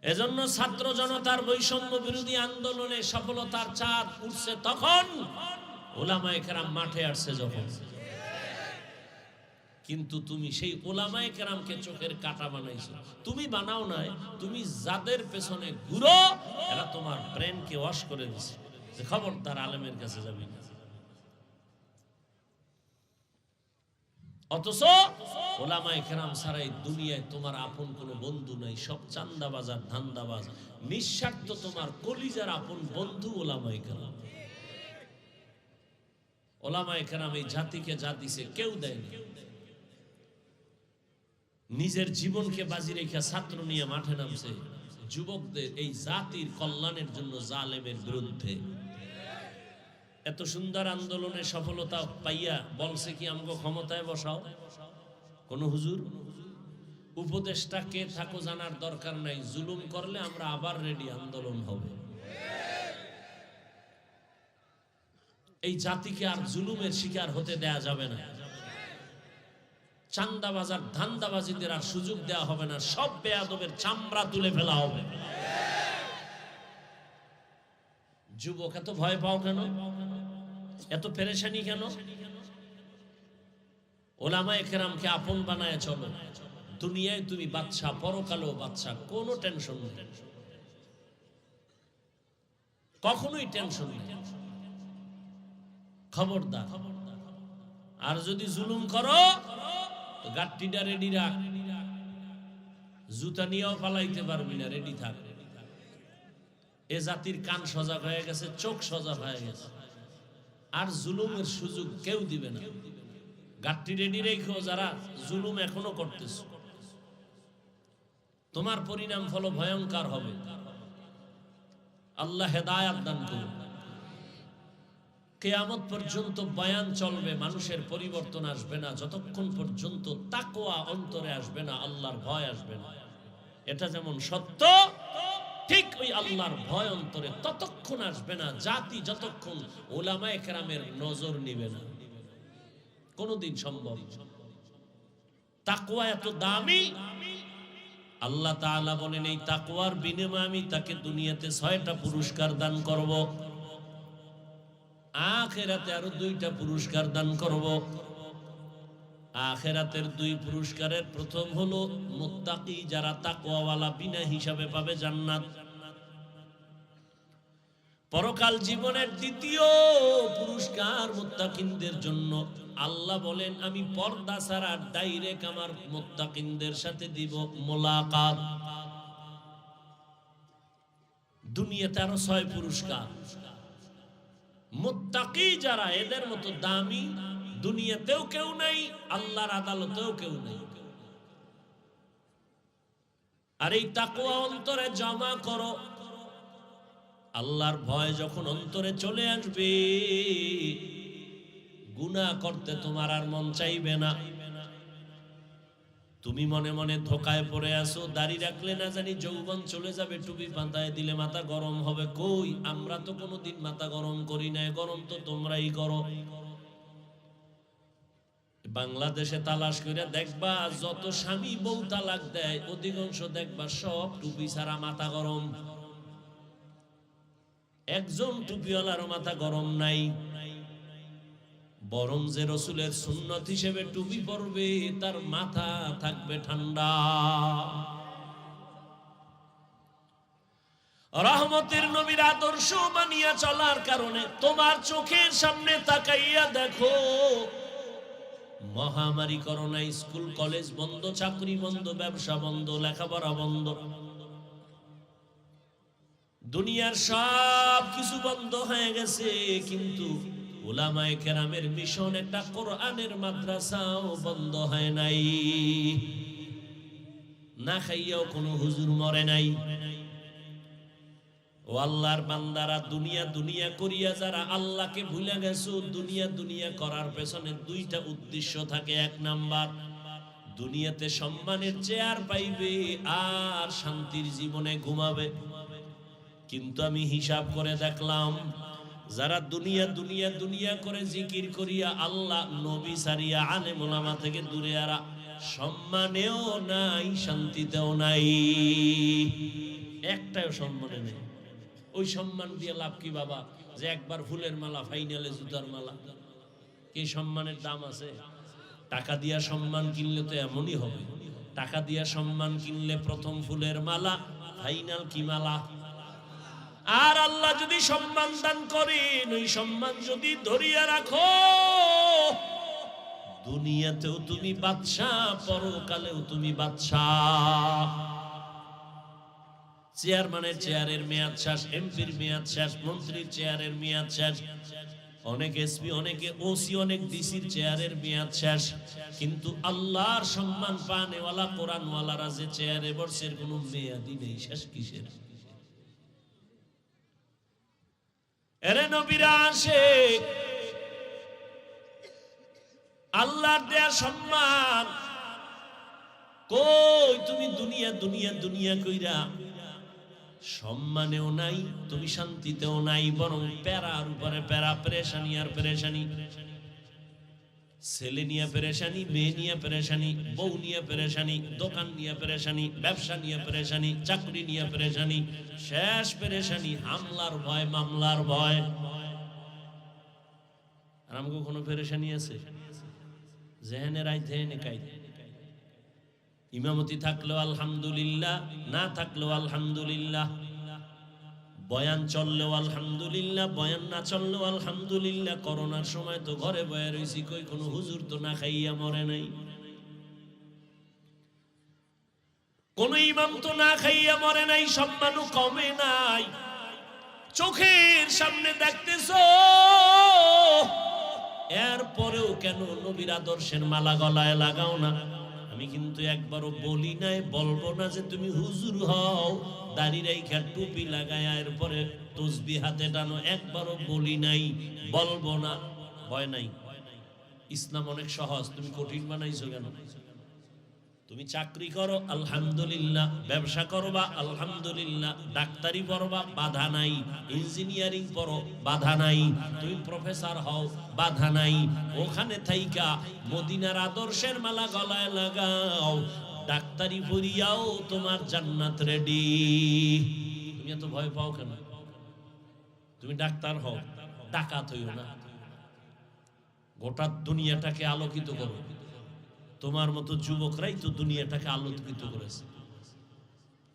এজন্য ছাত্র জনতার বৈষম্য বিরোধী আন্দোলনে সফলতার চাঁদ উঠছে তখন, উলামায়ে কেরাম মাঠে আসছে যখন। কিন্তু তুমি সেই উলামায়ে কেরামকে চোখের কাঁটা বানাইছো। তুমি বানাও নাই, তুমি যাদের পেছনে ঘুরো এরা তোমার ব্রেনকে ওয়াশ করে দিছে যে খবরদার আলেমের কাছে যাবি না। অথচ উলামায়ে কেরাম ছাড়াই দুনিয়ায় তোমার আপন কোনো বন্ধু নাই। সব চান্দাবাজ আর ধান্দাবাজ। নিঃস্বার্থ তোমার কলিজার আপন বন্ধু উলামায়ে কেরাম। উলামায়ে কেরাম এই জাতিকে যা দিছে কেউ দেয়নি। নিজের জীবনকে বাজি রেখে ছাত্র নিয়ে মাঠে নামছে যুবকদের এই জাতির কল্যাণের জন্য, জালেমের বিরুদ্ধে। এত সুন্দর আন্দোলনে সফলতা পাইয়া বলছে কি আমাকে ক্ষমতায় বসাও? কোন হুজুর? উপদেষ্টা কে থাকো জানার দরকার নাই, জুলুম করলে আমরা আবার রেডি, আন্দোলন হবে। এই জাতিকে আর জুলুমের শিকার হতে দেয়া যাবে না। চান্দাবাজার ধান্দাবাজিদের আর সুযোগ দেওয়া হবে না। সব বেয়াদবের চামড়া তুলে ফেলা হবে। যুবক এত ভয় পাও কেন? এত পেরেশানি কেন? উলামায়ে কেরামকে আপন বানায় চলো। দুনিয়ায় তুমি বাদশা, পরকালেও বাদশা, কোনো টেনশন নেই, কখনোই টেনশন নেই। খবরদার, আর যদি জুলুম করো গাট্টিটা রেডি রাখ, জুতা নিয়েও পালাইতে পারবি না, রেডি থাক। এ জাতির কান সজাগ হয়ে গেছে, চোখ সজাগ হয়ে গেছে। আর জুলুমের সুযোগ কেউ দিবে না। গাট্টি রেডি রেখো যারা জুলুম এখনো করতেছ, তোমার পরিণাম ফল ভয়ঙ্কর হবে। আল্লাহ হেদায়াত দান করুন। কিয়ামত পর্যন্ত বয়ান চলবে, মানুষের পরিবর্তন আসবে না যতক্ষণ পর্যন্ত তাকওয়া অন্তরে আসবে না, আল্লাহর ভয় আসবে না। এটা যেমন সত্য, ঠিক ওই আল্লাহর ভয় অন্তরে ততক্ষণ আসবে না জাতি যতক্ষণ উলামায়ে কেরামের নজর নিবে না। কোনদিন সম্ভব। তাকওয়া এত দামি, আল্লাহ তাআলা বলেন এই তাকওয়ার বিনিময়ে আমি তাকে দুনিয়াতে 6টা পুরস্কার দান করব, আখিরাতে আরো 2টা পুরস্কার দান করব। আখিরাতের 2 পুরস্কারের প্রথম হলো মুত্তাকি, যারা তাকওয়াওয়ালা বিনা হিসাবে পাবে জান্নাত। পরকাল জীবনের 2য় পুরস্কার মুত্তাকিনদের জন্য। আল্লাহ বলেন আমি পর্দা ছাড়া ডাইরেক্ট আমার মুত্তাকিনদের সাথে দিব মোলাকাত। দুনিয়াতে আরো 6 পুরস্কার। মুত্তাকি যারা, এদের মতো দামি দুনিয়াতেও কেউ নাই, আল্লাহর আদালতেও কেউ নাই। আর এই তাকওয়া অন্তরে জমা করো। আল্লাহর ভয় যখন অন্তরে চলে আসবে, গুনাহ করতে তোমার আর মন চাইবে না। তুমি মনে মনে ধোকায় পড়ে আসো, দাড়ি রাখলে না জানি যৌবন চলে যাবে, টুপি বাঁধায় দিলে মাথা গরম হবে। কই, আমরা তো কোনোদিন মাথা গরম করি না, গরম তো তোমরাই করো। বাংলাদেশে তালাশ করে দেখবা যত স্বামী বউ তালাক দেয় অধিকাংশ দেখবা সব টুপি ছাড়া মাথা গরম। একজন টুপিওয়ালার মাথা গরম নাই, বরং যে রসুলের সুন্নত হিসেবে টুপি পরবে তার মাথা থাকবে ঠান্ডা। রহমতের নবীর আদর্শ মানিয়া চলার কারণে তোমার চোখের সামনে তাকাইয়া দেখো, মহামারী করোনা, স্কুল কলেজ বন্ধ, চাকরি বন্ধ, ব্যবসা বন্ধ, লেখাপড়া বন্ধ, দুনিয়ার সব কিছু বন্ধ হয়ে গেছে। কিন্তু উলামায়ে কেরামের মিশন, একটা কোরআনের মাদ্রাসাও বন্ধ হয় নাই। না খাইয়াও কোনো হুজুর মরে নাই। ও আল্লাহর বান্দারা, দুনিয়া দুনিয়া করিয়া যারা আল্লাহকে ভুলে গেছো, দুনিয়া দুনিয়া করার পেছনে 2টা উদ্দেশ্য থাকে। 1 নাম্বার, দুনিয়াতে সম্মানের চেয়ার পাইবে আর শান্তির জীবনে ঘুমাবে। কিন্তু আমি হিসাব করে দেখলাম, যারা দুনিয়া দুনিয়া দুনিয়া করে জিকির করিয়া আল্লাহ নবী সারিয়া আলেম ওলামা থেকে দূরে, আরা সম্মানেও নাই, শান্তিতেও নাই, একটাও সম্মানে নেই। ওই সম্মান দিয়ে লাভ কি বাবা? যে একবার ফুলের মালা, ফাইনালে জুতার মালা, কি সম্মানের দাম আছে? টাকা দিয়া সম্মান কিনলে তো এমনই হবে। টাকা দিয়া সম্মান কিনলে প্রথম ফুলের মালা, ফাইনাল কি মালা? আর আল্লাহ যদি সম্মান দান করেন, ওই সম্মান যদি ধরিয়া রাখো, দুনিয়াতেও তুমি বাদশা, পরকালেও তুমি বাদশা। চেয়ারম্যানের চেয়ারের মেয়াদ শেষ, এমপির মেয়াদ শেষ, মন্ত্রীর চেয়ারের মেয়াদ শেষ, অনেক এসপি, অনেকে ওসি, অনেক ডিসির চেয়ারের মেয়াদ শেষ। কিন্তু আল্লাহর সম্মান পানেওয়ালা কোরআনওয়ালারা যে চেয়ারে বসে, এর কোনো মেয়াদই নেই। শেষ কিসের? এরে নবীরা আসে, আল্লাহর দেয়া সম্মান কই? তুমি দুনিয়া দুনিয়া দুনিয়া কইরা সম্মানেও নাই, তুমি শান্তিতেও নাই, বরং প্যারার উপরে প্যারা, পেরেশানি আর পেরেশানি। ছেলে নিয়ে পেরেশানি, মেয়ে নিয়ে পেরেশানি, বউ নিয়ে পেরেশানি, দোকান নিয়ে পেরেশানি, ব্যবসা নিয়ে পেরেশানি, চাকরি নিয়ে পেরেশানি, শেষ পেরেশানি হামলার ভয়, মামলার ভয়। আর আমাকে কোনো পেরেশানি আছে? জেহেনে রাই জেহেনে কাই। ইমামতি থাকলেও আলহামদুলিল্লাহ, না থাকলেও আলহামদুলিল্লাহ, বয়ান চললেও আলহামদুলিল্লাহ, বয়ান না চললেও আলহামদুলিল্লাহ। করোনার সময় তো ঘরে বয়া রয়েছি, কই কোনো হুজুর তো না খাইয়া মরে নাই, কোন ইমাম তো না খাইয়া মরে নাই, সম্মানও কমে নাই। চোখের সামনে দেখতেছো, এরপরেও কেন নবীর আদর্শের মালা গলায় লাগাও না? আমি কিন্তু একবারও বলি নাই, বলবো না যে তুমি হুজুর হও, দাড়ি রাইখা টুপি লাগায় এরপরে তসবিহ হাতে টানো, একবারও বলি নাই, বলবো না। ভয় নাই। ইসলাম অনেক সহজ, তুমি কঠিন বানাইছো কেন? তুমি চাকরি করো আলহামদুলিল্লাহ, ব্যবসা করবা আলহামদুলিল্লাহ, ডাক্তারি পড়বা বাধা নাই, ইঞ্জিনিয়ারিং পড়ো বাধা নাই, তুমি প্রফেসর হও বাধা নাই, ওখানে থাইকা মদিনার আদর্শের মালা গলায় লাগাও, ডাক্তারি পড়িয়াও তোমার জান্নাত রেডি। তুমি এত ভয় পাও কেন? তুমি ডাক্তার হও, ডাকাত হইও না, গোটা দুনিয়াটাকে আলোকিত করো। তোমার মতো যুবকরাই তো দুনিয়াটাকে আলোকিত করেছে।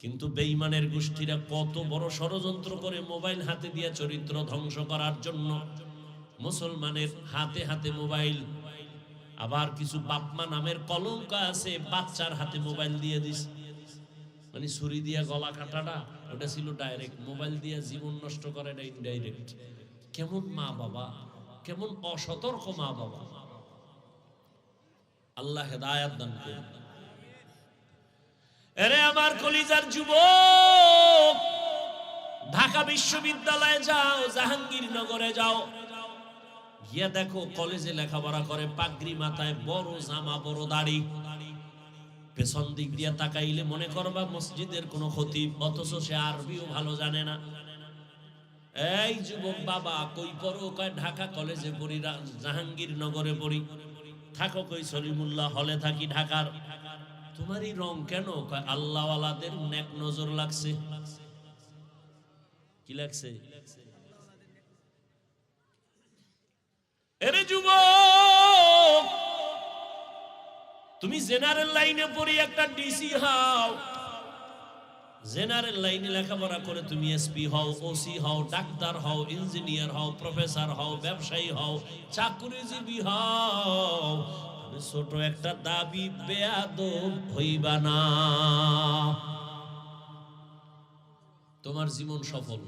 কিন্তু বেঈমানের গোষ্ঠীরা কত বড় ষড়যন্ত্র করে মোবাইল হাতে দিয়ে চরিত্র ধ্বংস করার জন্য। মুসলমানের হাতে হাতে মোবাইল, আবার কিছু বাপমা নামের কলঙ্ক আছে, বাচ্চার হাতে মোবাইল দিয়ে দিস। মানে ছুরি দিয়া গলা কাটাটা ওটা ছিল ডাইরেক্ট, মোবাইল দিয়ে জীবন নষ্ট করে না ইনডাইরেক্ট। কেমন মা বাবা, কেমন অসতর্ক মা বাবা। আল্লাহ হেদায়েত দান করুন। এরে আমার কলিজার যুবক, ঢাকা বিশ্ববিদ্যালয়ে যাও, জাহাঙ্গীরনগরে যাও, গিয়া দেখো কলেজে লেখাপড়া করে, পাগড়ি মাথায়, বড় জামা, বড় দাড়ি, পেছন দিক দিয়ে তাকাইলে মনে করবা মসজিদের কোনো খতিব, অথচ সে আরবিও ভালো জানে না। এই যুবক বাবা, কই পড়ো? কয় ঢাকা কলেজে পড়ি, জাহাঙ্গীরনগরে পড়ি। থাকো কই? সলিমুল্লাহ হলে থাকি ঢাকার। তোমারই রং কেন? কয় আল্লাহওয়ালাদের নেক নজর লাগছে। কি লাগছে? এরে যুবক, তুমি জেনারেল লাইনে পড়ি একটা ডিসি হও, জেনারেল লাইনে লেখাপড়া করে তুমি এসপি হও, ওসি হও, ডাক্তার হও, ইঞ্জিনিয়ার হও, প্রফেসর হও, ব্যবসায়ী হও, চাকরিজীবী হও, ছোট একটা দাবি বেয়াদব হইবা না। তোমার জীবন সফল।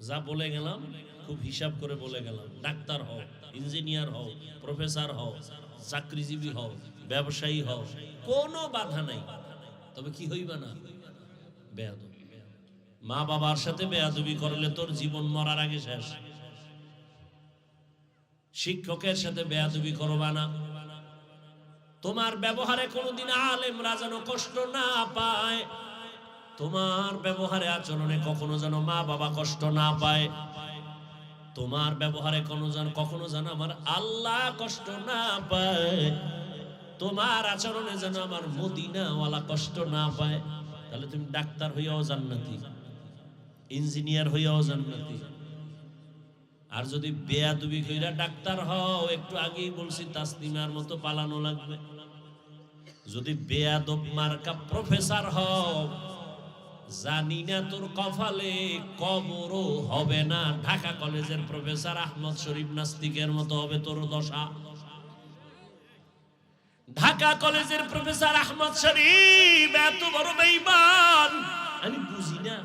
যা বলে গেলাম খুব হিসাব করে বলে গেলাম। ডাক্তার হও, ইঞ্জিনিয়ার হও, প্রফেসর হও, চাকরিজীবী হও, ব্যবসায়ী হও, কোনো বাধা নাই। তবে কি হইবা না? বেয়াদব। মা বাবার সাথে বেয়াদবি করলে তোর জীবন মরার আগে শেষ। শিক্ষকের সাথে বেয়াদবি করবা না। তোমার ব্যবহারে কোনোদিন আলেমরা যেন কষ্ট না পায়, তোমার ব্যবহারে আচরণে কখনো যেন মা বাবা কষ্ট না পায়, তোমার ব্যবহারে কখনো যেন আমার আল্লাহ কষ্ট না পায়, তোমার আচরণে যেন আমার মদিনাওয়ালা কষ্ট না পায়। তাহলে তুমি ডাক্তার হইয়াও জান্নাতি, ইঞ্জিনিয়ার হইয়াও জান্নাতি। আর যদি বেয়াদবি কইরা ডাক্তার হও, একটু আগেই বলছি তাসলিমার মতো পালানো লাগবে। যদি বেয়াদব মার্কা প্রফেসর হও, জানি না তোর কপালে কবরও হবে না। ঢাকা কলেজের প্রফেসর আহমদ শরীফ নাস্তিকের মতো হবে তোর দশা। ঢাকা কলেজের প্রফেসর আহমদ শরীফ এত বড় বেঈমান, আমি বুঝি না।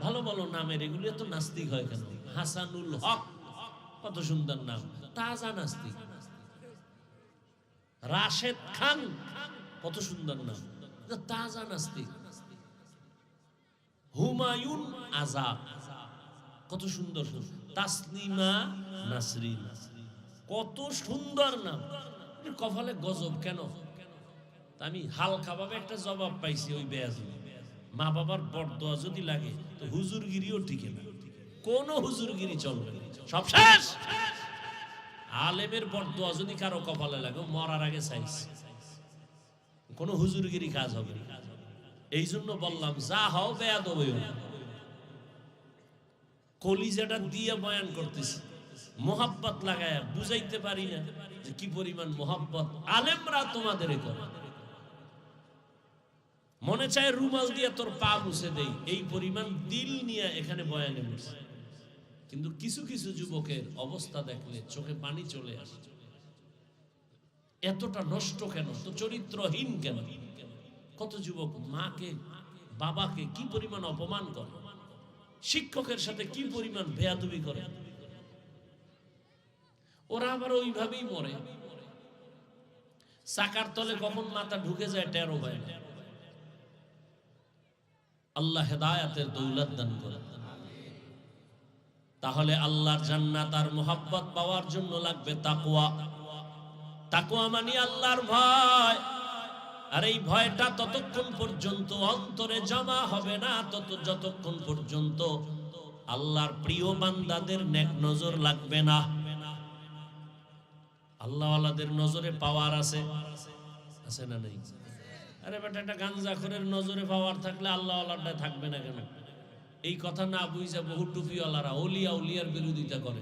ভালো ভালো নামের এগুলো তো নাস্তিক হয় কেন? হাসানুল হক, কত সুন্দর নাম, তাজা নাস্তিক। রাশেদ খান, কত সুন্দর নাম, তাজা নাস্তিক। হুমায়ুন আজাদ, কত সুন্দর। তাসলিমা নাসরিন, কত সুন্দর নাম। কপালে গজব কেন? আমি হালকা ভাবে একটা জবাব পাইছি ওই বেয়াদবি। মা বাবার বরদোয়া যদি লাগে তো হুজুরগিরিও টিকে না, কোন হুজুরগিরি চলবে না, সব শেষ। আলেমের বরদোয়া যদি কারো কপালে লাগে, মরার আগে চাইস, কোন হুজুরগিরি কাজ হবে না। এই জন্য বললাম, যা হও বেয়াদব হইও না। কলিজাটা দিয়ে বয়ান করতেছি, মোহাব্বত লাগায় বুঝাইতে পারি না যে কি পরিমাণ মোহাব্বত আলেমরা তোমাদের করে। মনে চায় রুমাল দিয়ে তোর পা মুছে দেই, এই পরিমাণ দিল নিয়ে এখানে বয়ানে বসে। কিন্তু কিছু কিছু যুবকের অবস্থা দেখলে চোখে পানি চলে আসে। এতটা নষ্ট কেন? তো চরিত্রহীন কেন? কত যুবক মাকে বাবাকে কি পরিমাণ অপমান করে, শিক্ষকের সাথে কি পরিমাণ বেয়াদবি করে। ওরা আবার ওইভাবেই মরে। চাকার তলে কখন মাথা ঢুকে যায় টেরো হয় না। আল্লাহ হেদায়েতের দৌলত দান করেন। তাহলে আল্লাহর জান্নাত আর মুহাব্বত পাওয়ার জন্য লাগবে তাকওয়া। তাকওয়া মানে আল্লাহর ভয়। আর এই ভয়টা ততক্ষণ পর্যন্ত অন্তরে জমা হবে না যতক্ষণ পর্যন্ত আল্লাহর প্রিয় বান্দাদের নেক নজর লাগবে না। আল্লাহওয়ালাদের নজরে পাওয়ার আছে না নেই? আরে বেটা, একটা গাঞ্জাখোরের নজরে পাওয়ার থাকলে আল্লাহওয়ালাটা থাকবে না কেন? এই কথা না বুঝা বহু টুপিওয়ালারা ওলিয়া উলিয়ার বিরোধিতা করে।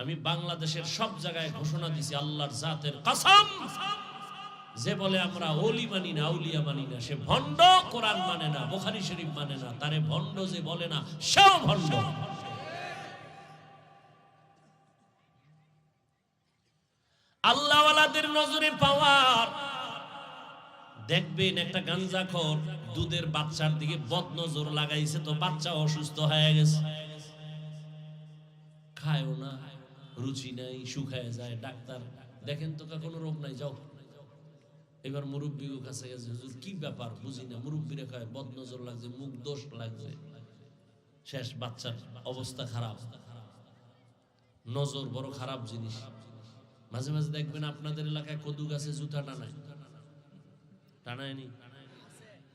আমি বাংলাদেশের সব জায়গায় ঘোষণা দিছি আল্লাহর জাতের কসম, যে বলে আমরা ওলি মানি না, আউলিয়া মানি না, সে ভণ্ড। কোরআন মানে না, বুখারী শরীফ মানে না, তারে ভণ্ড যে বলে না সেও ভণ্ড। আল্লাহওয়ালাদের নজরে পাওয়ার দেখবেন। একটা গাঞ্জাখোর দুধের বাচ্চার দিকে বদ নজর লাগাইছে, তো বাচ্চা অসুস্থ হয়ে গেছে, খায়ও না, রুচি নাই, শুকায় যায়। ডাক্তার দেখেন তো কোনো রোগ নাই, যাও। এবার মুরব্বীর কাছে গেছে, হুজুর কি ব্যাপার বুঝি না। মুরব্বীরা কয় বদ নজর লাগছে, মুখ দোষ লাগছে, শেষ, বাচ্চার অবস্থা খারাপ। নজর বড় খারাপ জিনিস। মাঝে মাঝে দেখবেন আপনাদের এলাকায় কদু গাছে জুতা টানায়নি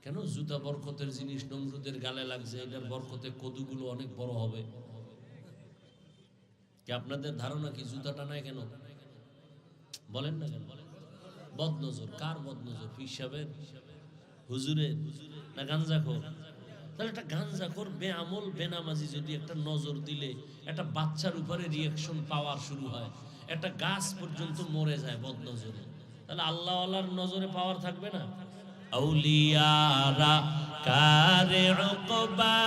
কেন? জুতা বরকতের জিনিস, নমরুদের গালে লাগছে, এটার বরকতে কদুগুলো অনেক বড় হবে। কি আপনাদের ধারণা কি জুতা টানায় কেন? বলেন না কেন? বদনজর। কার বদনজর? পীর সাহেবের, হুজুরের, না গাঞ্জাখোর? তাহলে একটা গাঞ্জাখোর বেআমল বেনামাজি যদি একটা নজর দিলে একটা বাচ্চার উপরে রিয়াকশন পাওয়ার শুরু হয়, একটা গাছ পর্যন্ত মরে যায় বদনজরে, তাহলে আল্লাহওয়ালার নজরে পাওয়ার থাকবে না? আউলিয়ারা কারে উকবা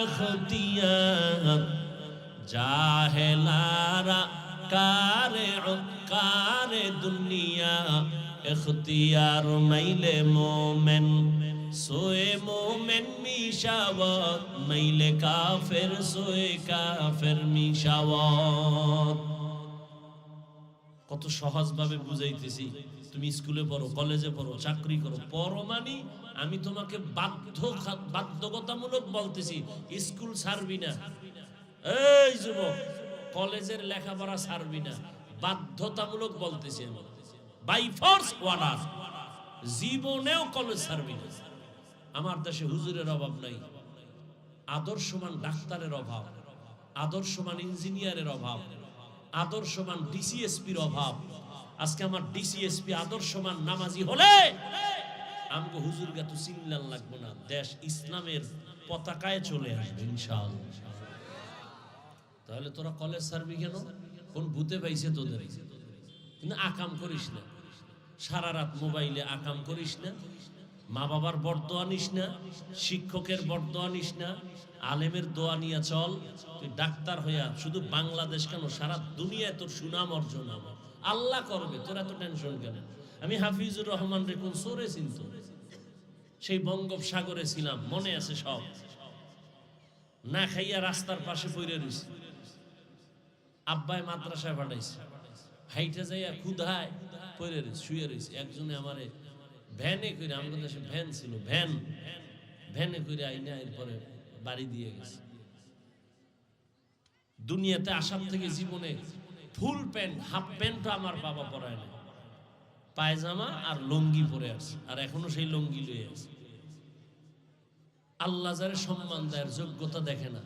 ইখতিয়ার, জাহেলারা কারে দুনিয়া ইখতিয়ার। মাইলে মোমেন সোয়ে মোমেন মিশাওয়াত, মাইলে কাফের সোয়ে কাফের মিশাওয়াত। কত সহজ ভাবে বুঝাইতেছি। তুমি স্কুলে পড়ো, কলেজে পড়ো, চাকরি করো, পড়ো মানে আমি তোমাকে বাধ্যগতামূলক বলতেছি, স্কুল ছাড়বি না। এই যুবক, কলেজের লেখাপড়া ছাড়বি না, বাধ্যতামূলক বলতেছি আমি, বাই ফোর্স অর্ডার। জীবনেও কলেজ ছাড়বি না। আমার দেশে হুজুরের অভাব নাই, আদর্শমান ডাক্তারের অভাব, আদর্শমান ইঞ্জিনিয়ারের অভাব, আদর্শমান ডিসিএসপির অভাব। আজকে আমার ডিসিএসপি আদর্শমান নামাজি হলে আমগো হুজুর গাতো চিল্লান লাগবে না, দেশ ইসলামের পতাকায় চলে আসবে ইনশাআল্লাহ। তাহলে তোরা কলেজ ছাড়বি কেন? কোন ভূতে পাইছে তোদের? কিন্তু আকাম করিস না, সারা রাত মোবাইলে আকাম করিস না, মা বাবার বরদোয়া নিস না, শিক্ষকের বরদোয়া নিস না, আলেমের দোয়া নিয়ে চল। তুই ডাক্তার হইয়া শুধু বাংলাদেশ কেন, সারা দুনিয়ায় তোর সুনাম অর্জন হবে, আল্লাহ করবে। তোর এত টেনশন কেন? আমি হাফিজুর রহমান রে কোন সোরে চিনত, সেই বঙ্গোপসাগরে ছিলাম, মনে আছে সব। না খাইয়া রাস্তার পাশে পড়ে রইছি, আব্বাই মাদ্রাসায় পাঠাইছে, হাইটা যাইয়া ক্ষুধায় পড়ে রইছি, শুয়ে রইছি। একজনে আমারে ভ্যানে করে, আমাদের দেশে ভ্যান ছিল, ভ্যানে করে আইনা এরপরে বাড়ি দিয়ে গেছে। দুনিয়াতে আসার থেকে জীবনে ফুল প্যান্ট, হাফ প্যান্ট আমার বাবা পরায় না, পায়জামা আর লুঙ্গি পরে আছে, আর এখনো সেই লুঙ্গি লয়ে আছে। আল্লাহ যারে সম্মান দেয়, যোগ্যতা দেখে না।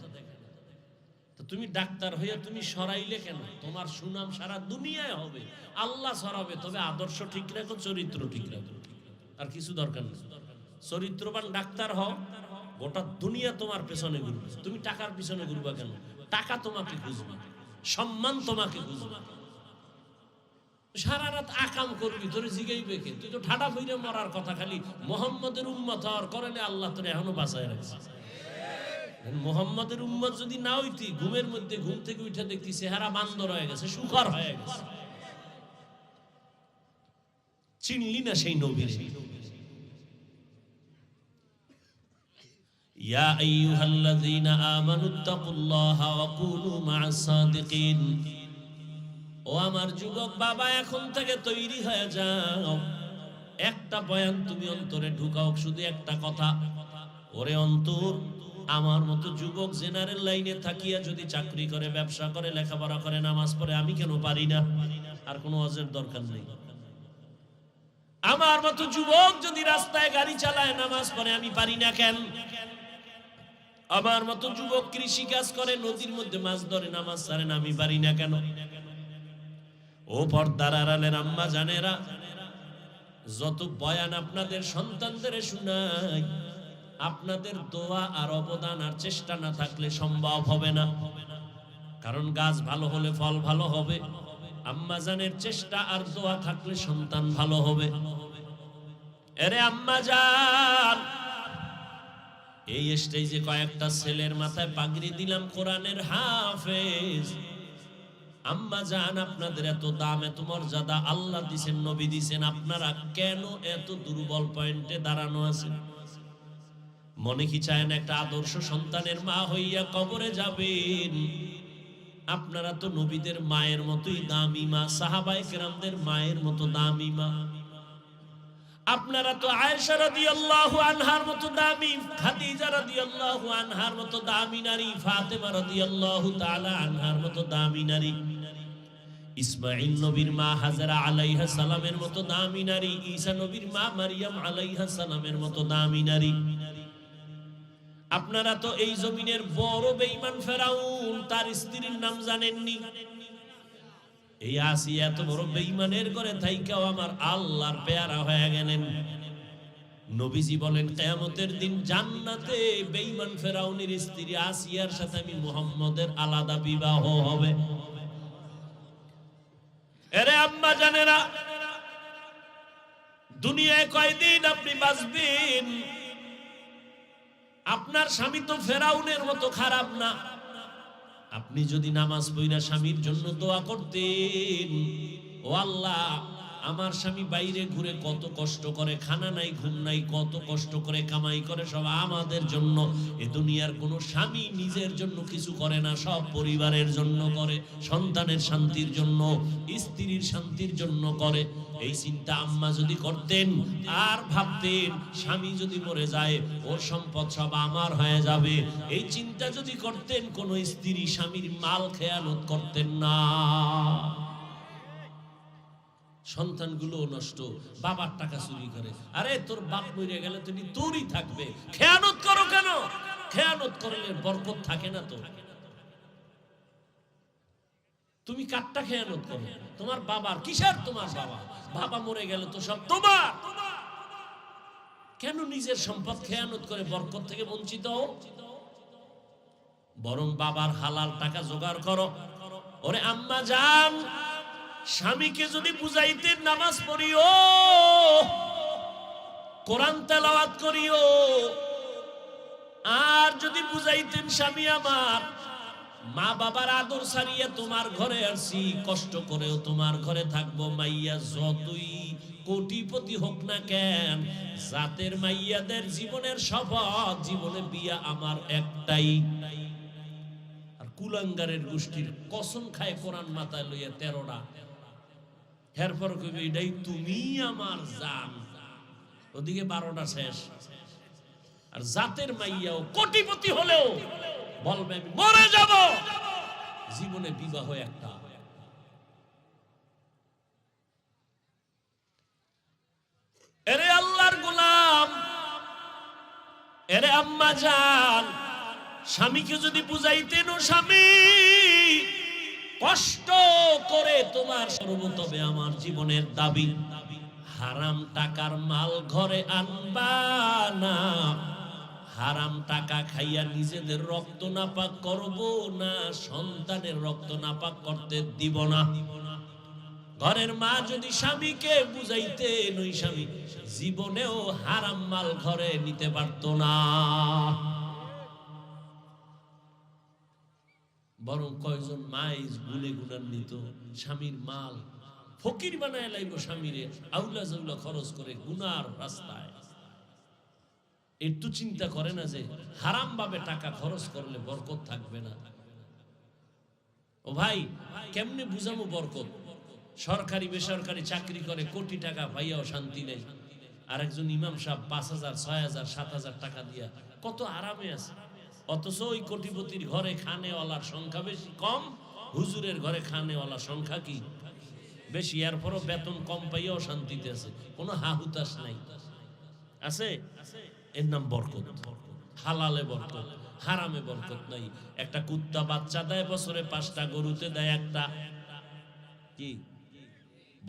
তো তুমি ডাক্তার হইয়া তুমি সরাইলে কেন? তোমার সুনাম সারা দুনিয়ায় হবে, আল্লাহ সরাবে। তবে আদর্শ ঠিক রাখো, চরিত্র ঠিক রাখো, আর কিছু দরকার নেই। চরিত্রবান ডাক্তার হও, গোটা দুনিয়া তোমার পেছনে ঘুরবে। তুমি টাকার পিছনে ঘুরবা কেন? টাকা তোমাকে খুঁজবে, সম্মান তোমাকে খুঁজবে। সারা রাত আকাম করবি, তোরে জিগাইবে কে? তুই তো ঠাডা ফইরে মরার কথা, খালি মুহাম্মদের উম্মত হওয়ার কারণে আল্লাহ তোরে এখনো বাঁচায় রাখছে। মুহাম্মদের উম্মত যদি না হইতি, ঘুমের মধ্যে ঘুম থেকে উঠে দেখতি চেহারা বান্দর হয়ে গেছে, শুকর হয়ে গেছে, চিনলি না সেই নবীর। ইয়া আইয়ুহাল্লাযীনা আমানুত্তাকুল্লাহা ওয়া কুনু মা'আস সাদিকিন। ও আমার যুবক বাবা, এখন থেকে তৈরি হয়ে যাও। একটা বয়ান তুমি অন্তরে ঢুকাও, শুধু একটা কথা, ওরে অন্তর, আমার মতো যুবক জেনারেল লাইনে থাকিয়া যদি চাকরি করে, ব্যবসা করে, লেখাপড়া করে, নামাজ পড়ে, আমি কেন পারি না? আর কোনো অজের দরকার নেই। আমার মতো যুবক যদি রাস্তায় গাড়ি চালায় নামাজ পড়ে আমি পারি না কেন? আমার মতো যুবক কৃষি কাজ করে নদীর মধ্যে মাছ ধরে নামাজ ছাড়েন আমি পারি না কেন? ও পর্দার আড়ালের আম্মা জানেরা, যত বয়ান আপনাদের সন্তানদের শোনাই, আপনাদের দোয়া আর অবদান আর চেষ্টা না থাকলে সম্ভব হবে না। কারণ গাছ ভালো হলে ফল ভালো হবে, আম্মা জানের চেষ্টা আর দোয়া থাকলে সন্তান ভালো হবে। এরে আম্মা জান, এই স্টেজে কয়েকটা ছেলের মাথায় পাগড়ি দিলাম কোরআনের হাফেজ। আম্মা জান, আপনাদের এত দাম, এত মর্যাদা আল্লাহ দিছেন, নবী দিছেন, আপনারা কেন এত দুর্বল পয়েন্টে দাঁড়ানো আছেন? মনে কি চায় না একটা আদর্শ সন্তানের মা হইয়া কবরে যাবেন? আপনারা তো নবীদের মায়ের মতোই দামি মা, সাহাবায়ে কেরামদের মায়ের মতো দামি মা। আপনারা তো আয়েশা রাদিয়াল্লাহু আনহার মতো দামি, খাদিজা রাদিয়াল্লাহু আনহার মতো দামি নারী, ফাতেমা রাদিয়াল্লাহু তাআলা আনহার মতো দামি নারী, ইসমাঈল নবীর মা হাজরা আলাইহা সালামের মতো দামি নারী, ঈসা নবীর মা মারইয়াম আলাইহা সালামের মতো দামি নারী। আপনারা তো এই জমিনের বড় বেঈমান ফেরাউন, তার স্ত্রীর নাম জানেননি? এই আসিয়া এত বড় বেঈমানের ঘরে থাইকাও আমার আল্লাহর পেয়ারা হয়ে গেলেন। নবীজি বলেন কিয়ামতের দিন জান্নাতে বেঈমান ফেরাউনের স্ত্রী আসিয়ার সাথে আমি মুহাম্মদের আলাদা বিবাহ হবে। এরে আম্মা জানেরা, দুনিয়ায় কয়দিন আপনি বাঁচবেন? আপনার স্বামী তো ফেরাউনের মতো খারাপ না। আপনি যদি নামাজ পড়া স্বামীর জন্য দোয়া করতেন, ও আল্লাহ আমার স্বামী বাইরে ঘুরে কত কষ্ট করে, খানা নাই ঘুম নাই, কত কষ্ট করে কামাই করে, সব আমাদের জন্য। এ দুনিয়ার কোনো স্বামী নিজের জন্য কিছু করে না, সব পরিবারের জন্য করে, সন্তানের শান্তির জন্য, স্ত্রীর শান্তির জন্য করে। এই চিন্তা আম্মা যদি করতেন আর ভাবতেন স্বামী যদি মরে যায় ওর সম্পদ সব আমার হয়ে যাবে, এই চিন্তা যদি করতেন, কোন স্ত্রী স্বামীর মাল খেয়ানত করতেন না। সন্তানগুলো নষ্ট, বাবার টাকা চুরি করে। আরে তোর বাপ মরে গেলে তুমি তোরই থাকবে, খেয়ানত করো কেন? খেয়ানত করলে বরকত থাকে না তো। তুমি কাটটা খেয়ানত করো, তোমার বাবার কিসের? তোমার বাবা, বাবা মরে গেলে তো সব তোমার। কেন নিজের সম্পদ খেয়ানত করে বরকত থেকে বঞ্চিত হও? বরং বাবার হালাল টাকা জোগাড় করো। ওরে আম্মা জান, স্বামীকে যদি বুঝাইতেন নামাজ পড়িও, কোরআন তেলাওয়াত করিও, আর যদি বুঝাইতেন স্বামী আমার মা বাবার আদর ছাড়িয়ে তোমার ঘরে আসি, কষ্ট করেও তোমার ঘরে থাকবো, মাইয়া যতই কোটিপতি হোক না কেন, জাতের মাইয়াদের জীবনের শপথ, জীবনে বিয়া আমার একটাই। আর কুলাঙ্গারের গোষ্ঠীর কসম খায় কোরআন মাথায় লইয়া 13টা, এরপর কইবে এটাই তুমি আমার জান, ওদিকে 12টা শেষ। আর জাতের মাইয়াও কোটিপতি হলেও বলবে আমি মরে যাব, জীবনে বিবাহ একটা। এরে আল্লাহর গোলাম, এরে আম্মা জান, স্বামীকে যদি বুঝাইতেন ও স্বামী কষ্ট করে তোমার সর্বতবে আমার জীবনের দাবি, হারাম টাকার মাল ঘরে আনবা না, হারাম টাকা খাইয়া নিজেদের রক্ত নাপাক করব না, সন্তানের রক্ত নাপাক করতে দিব না। ঘরের মা যদি স্বামীকে বুঝাইতেন, ওই স্বামী জীবনেও হারাম মাল ঘরে নিতে পারত না, বরং কয়জন মাই গুনে গুনান্বিত স্বামীর মাল ফকির বানায় লাইব, স্বামীরে আউলা জাউলা খরচ করে গুনার রাস্তায়। একটু চিন্তা করে না যে হারাম ভাবে টাকা খরচ করলে বরকত থাকবে না। ও ভাই, কেমনে বুঝাবো বরকত? সরকারি বেসরকারি চাকরি করে কোটি টাকা পাইয়াও শান্তি নেই। আর একজন ইমাম সাহেব 5,000 6,000 7,000 টাকা দিয়া কত আরামে আছে, অথচ ওই কোটিপতির ঘরে খানেওয়ালার সংখ্যা বেশি কম, হুজুরের ঘরে খানেওয়ালার সংখ্যা কি বেশি, এরপরও বেতন কম পাইয়াও শান্তিতে আছে, কোনো হাহুতাস নাই। আছে? এর নাম বরকত। হালালে বরকত, হারামে বরকত নাই। একটা কুত্তা বাচ্চা দেয় বছরে 5টা, গরুতে দেয় একটা। কি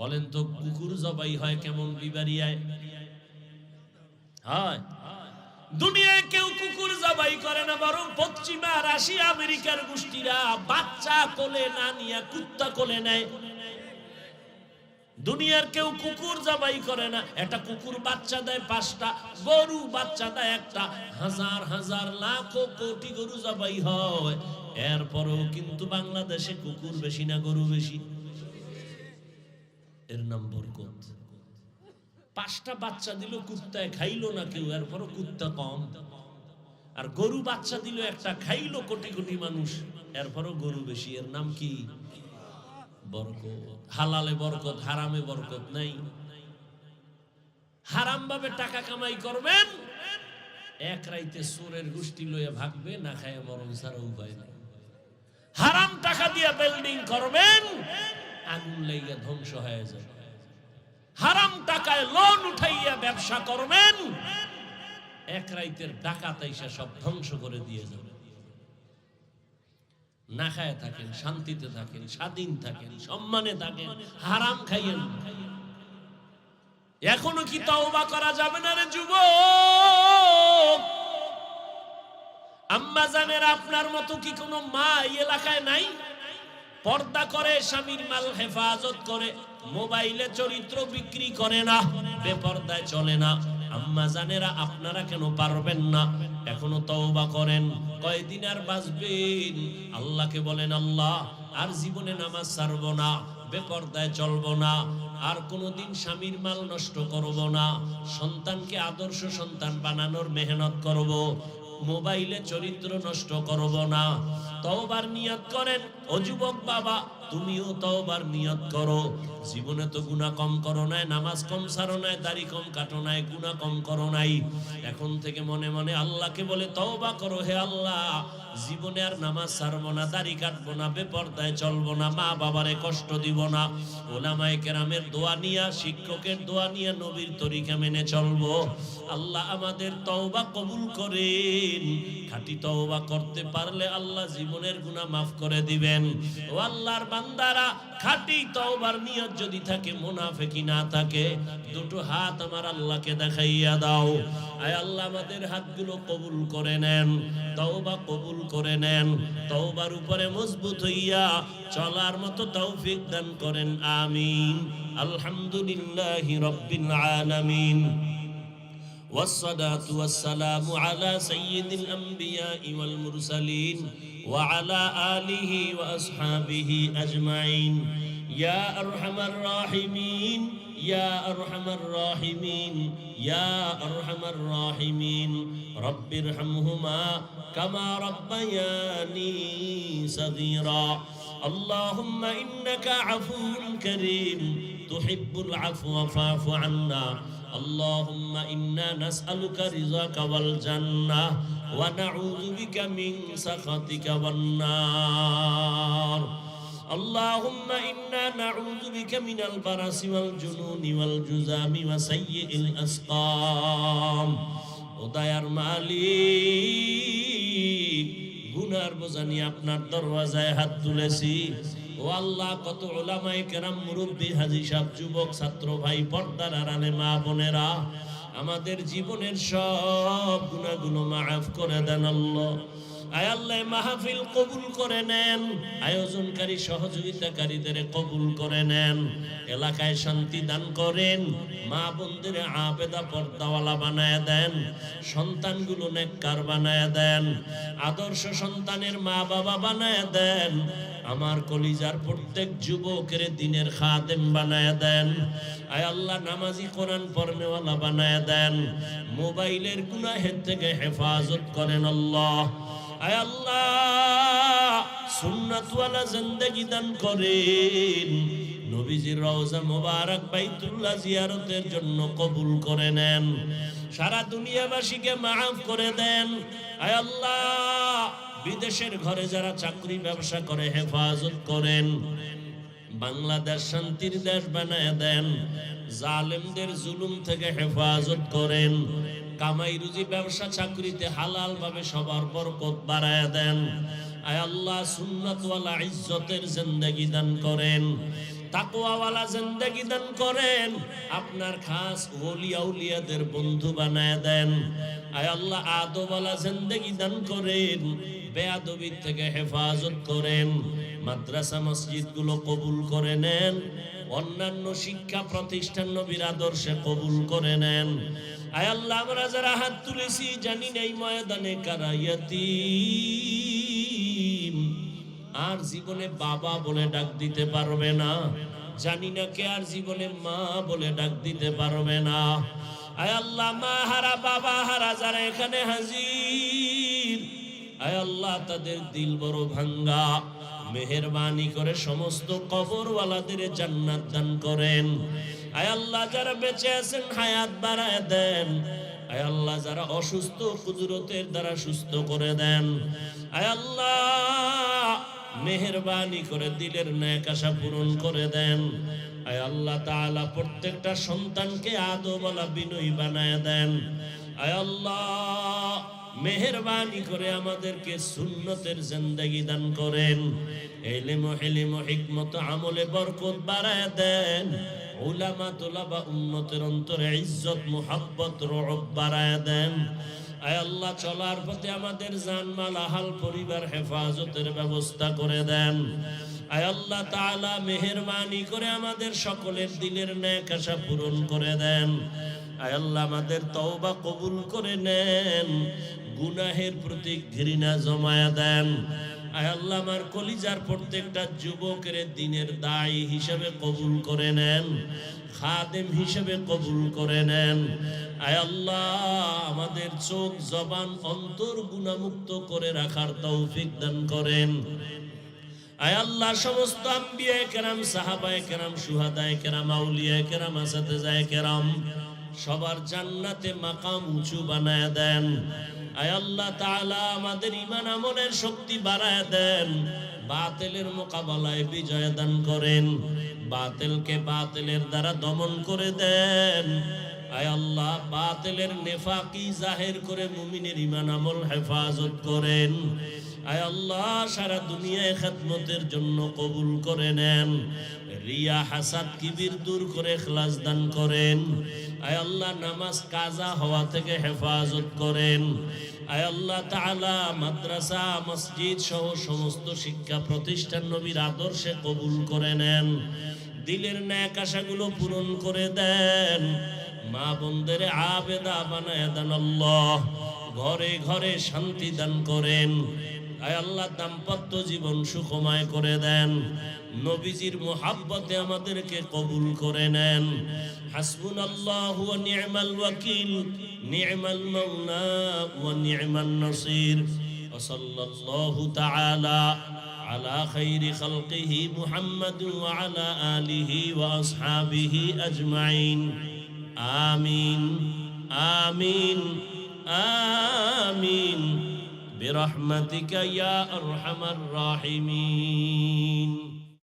বলেন তো, কুকুর জবাই হয় কেমন বিবারিয়ায় হয়? দুনিয়ায় কেউ কুকুর জবাই করে না, বরং পশ্চিমা রাশিয়া আমেরিকার গোষ্ঠীরা বাচ্চা কোলে না নিয়ে কুত্তা কোলে নেয়। দুনিয়ার কেউ কুকুর জবাই করে না। একটা কুকুর বাচ্চা দেয় 5টা, গরু বাচ্চা দেয় একটা। হাজার হাজার লাখো কোটি গরু জবাই হয়, এরপরও কিন্তু বাংলাদেশে কুকুর বেশি না গরু বেশি? এর নাম বরকত। 5টা বাচ্চা দিল কুত্তায়, খাইলো না কেউ, এরপরও কুত্তা কম। আর গরু বাচ্চা দিল একটা, খাইলো কোটি কোটি মানুষ, এরপরও গরু বেশি। এর নাম কি? বরকত। হালালে বরকত, হারামে বরকত নাই। হারাম ভাবে টাকা কামাই করবেন, এক রাইতে চোরের গোষ্ঠী লইয়া ভাগবে, না খায় মরণ ছাড়া উপায় নাই। হারাম টাকা দিয়া বিল্ডিং করবেন, আগুন লেগে ধ্বংস হয়ে যাবে। হারাম টাকায় লোন উঠাইয়া ব্যবসা করবেন, এক রাইতের ডাকাত আইসা সব ধ্বংস করে দিয়ে যাবে। না খায় থাকেন, শান্তিতে থাকেন, স্বাধীন থাকেন, সম্মানে থাকেন, হারাম খাইয়েন। এখনো কি তওবা করা যাবে না রে যুবক? আম্মা জানের আপনার মতো কি কোনো মা এই এলাকায় নাই? পর্দা করে, স্বামীর মাল হেফাজত করে, মোবাইলে চরিত্র বিক্রি করে না, বেপর্দায় চলে না। আম্মা জানেরা আপনারা কেন পারবেন না? এখনো তওবা করেন। কয়দিন আর বাঁচবেন? আল্লাহকে বলেন, আল্লাহ আর জীবনে নামাজ ছাড়বো না, বেপর্দায় চলবো না, আর কোনোদিন স্বামীর মাল নষ্ট করব না, সন্তানকে আদর্শ সন্তান বানানোর মেহনত করব, মোবাইলে চরিত্র নষ্ট করব না। তওবার নিয়ত করেন। ও যুবক বাবা, তুমিও তওবার নিয়ত করো। জীবনে তো গুনাহ কম করো নাই, নামাজ কম ছাড়ো নাই, দাড়ি কম কাটো নাই, গুনাহ কম করো নাই। এখন থেকে মনে মনে আল্লাহকে বলে তওবা করো, হে আল্লাহ জীবনে আর নামাজ ছাড়বো না, দাড়ি কাটবো না, বেপর্দায় চলবো না, মা বাবারে কষ্ট দিব না, ওলামায়ে কেরামের দোয়া নিয়া, শিক্ষকের দোয়া নিয়া নবীর তরিকা মেনে চলবো। আল্লাহ আমাদের তওবা কবুল করেন। খাঁটি তওবা করতে পারলে আল্লাহ জীবনের গুনাহ মাফ করে দিবেন। ও আল্লাহর বান্দারা, খাঁটি তওবার নিয়ত যদি থাকে, মুনাফিকি না থাকে, দুটো হাত আমার আল্লাহকে দেখাইয়া দাও। আয় আল্লাহ আমাদের হাতগুলো কবুল করে নেন, তওবা কবুল করে নেন, তওবার উপরে মজবুত হইয়া চলার মতো তৌফিক দান করেন, আমিন। আলহামদুলিল্লাহি রাব্বিল আলামিন, والصلاة والسلام على سيد الأنبياء والمرسلين وعلى آله وأصحابه أجمعين. يا أرحم الراحمين، يا أرحم الراحمين، يا أرحم الراحمين، رب ارحمهما كما ربياني صغيرا. اللهم إنك عفو كريم تحب العفو فاعف عنا. اللهم إنا نسألك رضاك والجنة ونعوذ بك من سخطك والنار. اللهم إنا نعوذ بك من البرص والجنون والجذام وسيء الأسقام. ওদায়ার মালিক, গুনার বোঝা নিয়ে আপনার দরওয়াজায় হাত তুলেছি। ও আল্লাহ, কত উলামায়ে কেরাম, মুরব্বী, হাজী সাহেব, যুবক, ছাত্র ভাই, পর্দার আড়ালে মা বোনেরা, আমাদের জীবনের সব গুনাহগুলো মাফ করে দেন আল্লাহ। আয় আল্লাহ, মাহফিল কবুল করে নেন, আয়োজনকারী সহযোগিতাকারীদের কবুল করে নেন, এলাকায় শান্তি দান করেন, মা বোনদের আবেদা পর্দাওয়ালা বানায় দেন, সন্তানগুলো নেককার বানায় দেন, আদর্শ সন্তানের মা বাবা বানায় দেন, আমার কলিজার প্রত্যেক যুবকের দিনের খাদেম বানায় দেন। আয় আল্লাহ, নামাজি, কোরআন পড়নেওয়ালা বানায় দেন, মোবাইলের গুনাহের থেকে হেফাজত করেন আল্লাহ। আয় আল্লাহ, সুন্নাতওয়ালা জিন্দেগি দান করেন, নবীজির রওজা মোবারক বাইতুল্লাহ জিয়ারতের জন্য কবুল করে নেন, সারা দুনিয়াবাসীকে মাফ করে দেন। আয় আল্লাহ, বিদেশের ঘরে যারা চাকরি ব্যবসা করে হেফাজত করেন, বাংলাদেশ শান্তির দেশ বানায় দেন, জালেমদের জুলুম থেকে হেফাজত করেন, কামাই রুজি ব্যবসা চাকরিতে হালাল ভাবে সবার বরকত বাড়ায় দেন। আয় আল্লাহ সুন্নাতওয়ালা ইজ্জতের জিন্দেগি দান করেন, তাকওয়াওয়ালা জিন্দেগি দান করেন, আপনার খাস ওলি আউলিয়াদের বন্ধু বানায় দেন। আয় আল্লাহ আদবওয়ালা জিন্দেগি দান করেন, বেয়াদবি থেকে হেফাজত করেন, মাদ্রাসা মসজিদগুলো কবুল করে নেন, অন্যান্য শিক্ষা প্রতিষ্ঠান নবীর আদর্শে কবুল করে নেন। আয় আল্লাহ আমরা যারা হাত তুলেছি জানি না এই ময়দানে কারা ইয়াতীম, আর জীবনে বাবা বলে ডাক দিতে পারবে না, জানি না কে আর জীবনে মা বলে ডাক দিতে পারবে না। আয় আল্লাহ মা হারা বাবা হারা যারা এখানে হাজির, আয় আল্লাহ তাদের দিল বড় ভাঙ্গা, মেহেরবানি করে সমস্ত কবরওয়ালাদের জান্নাত দান করেন। আয় আল্লাহ যারা বেঁচে আছেন হায়াত বাড়ায় দেন। আয় আল্লাহ যারা অসুস্থ কুদরতের দ্বারা সুস্থ করে দেন। আয় আল্লাহ মেহেরবানি করে দিলের নেক আশা পূরণ করে দেন। আয় আল্লাহ তাআলা প্রত্যেকটা সন্তানকে আদবওয়ালা বিনয়ী বানায় দেন। আয় আল্লাহ মেহেরবানি করে আমাদেরকে সুন্নতের জিন্দেগি দান করেন, ইলম ও হিকমত আমলে বরকত বাড়ায় দেন, উলামা তুলাবা উম্মতের অন্তরে ইজ্জত মুহাব্বত রব বাড়ায় দেন। আয় আল্লাহ চলার পথে আমাদের জানমাল আহাল পরিবার হেফাজতের ব্যবস্থা করে দেন। আয় আল্লাহ তাআলা মেহেরবানি করে আমাদের সকলের দিলের নেক আশা পূরণ করে দেন। আয় আল্লাহ আমাদের তওবা কবুল করে নেন, গুনাহের প্রতি ঘৃণা জমায়া দেন। আয় আল্লাহ আমার কলিজার প্রত্যেকটা যুবকের দিনের দায়ী হিসেবে কবুল করে নেন, খাদেম হিসেবে কবুল করে নেন। আয় আল্লাহ আমাদের চোখ জবান অন্তর গুনাহমুক্ত করে রাখার তৌফিক দান করেন। আয় আল্লাহ সমস্ত আম্বিয়া কেরাম, সাহাবায়ে কেরাম, শুহাদায়ে কেরাম, আউলিয়া কেরাম, আসাতেজায়ে কেরাম সবার জান্নাতে মাকাম উঁচু বানায় দেন। আয় আল্লাহ তাআলা আমাদের ঈমান আমলের শক্তি বাড়ায় দেন, বাতিলের মোকাবেলায় বিজয় দান করেন, বাতিলকে বাতিলের দ্বারা দমন করে দেন। আয় আল্লাহ বাতিলের নেফাকি জাহির করে মুমিনের ঈমান আমল হেফাজত করেন। আয় আল্লাহ সারা দুনিয়ায় খিদমতের জন্য কবুল করে নেন, রিয়া হাসাদ কিবির দূর করে ইখলাস দান করেন। আয় আল্লাহ নামাজ কাজা হওয়া থেকে হেফাজত করেন। আয় আল্লাহ তাআলা মাদ্রাসা মসজিদ সহ সমস্ত শিক্ষা প্রতিষ্ঠান নবীর আদর্শে কবুল করে নেন, দিলের নেক আশাগুলো পূরণ করে দেন, মা বোনদের আবেদা বানায় দেন। আল্লাহ ঘরে ঘরে শান্তি দান করেন। আয় আল্লাহ দাম্পত্য জীবন সুখময় করে দেন, নবীজির মুহাব্বতে আমাদেরকে কবুল করে নেন। হাসবুনাল্লাহু ওয়া নি'মাল ওয়াকিল, নি'মাল মাওলা ওয়া নি'মান নাসির। ওয়া সাল্লাল্লাহু তাআলা আলা খাইরি খালকিহি মুহাম্মাদ ওয়া আলা আলিহি ওয়া আসহাবিহি আজমাইন। আমিন আমিন আমিন برحمتك يا أرحم الراحمين.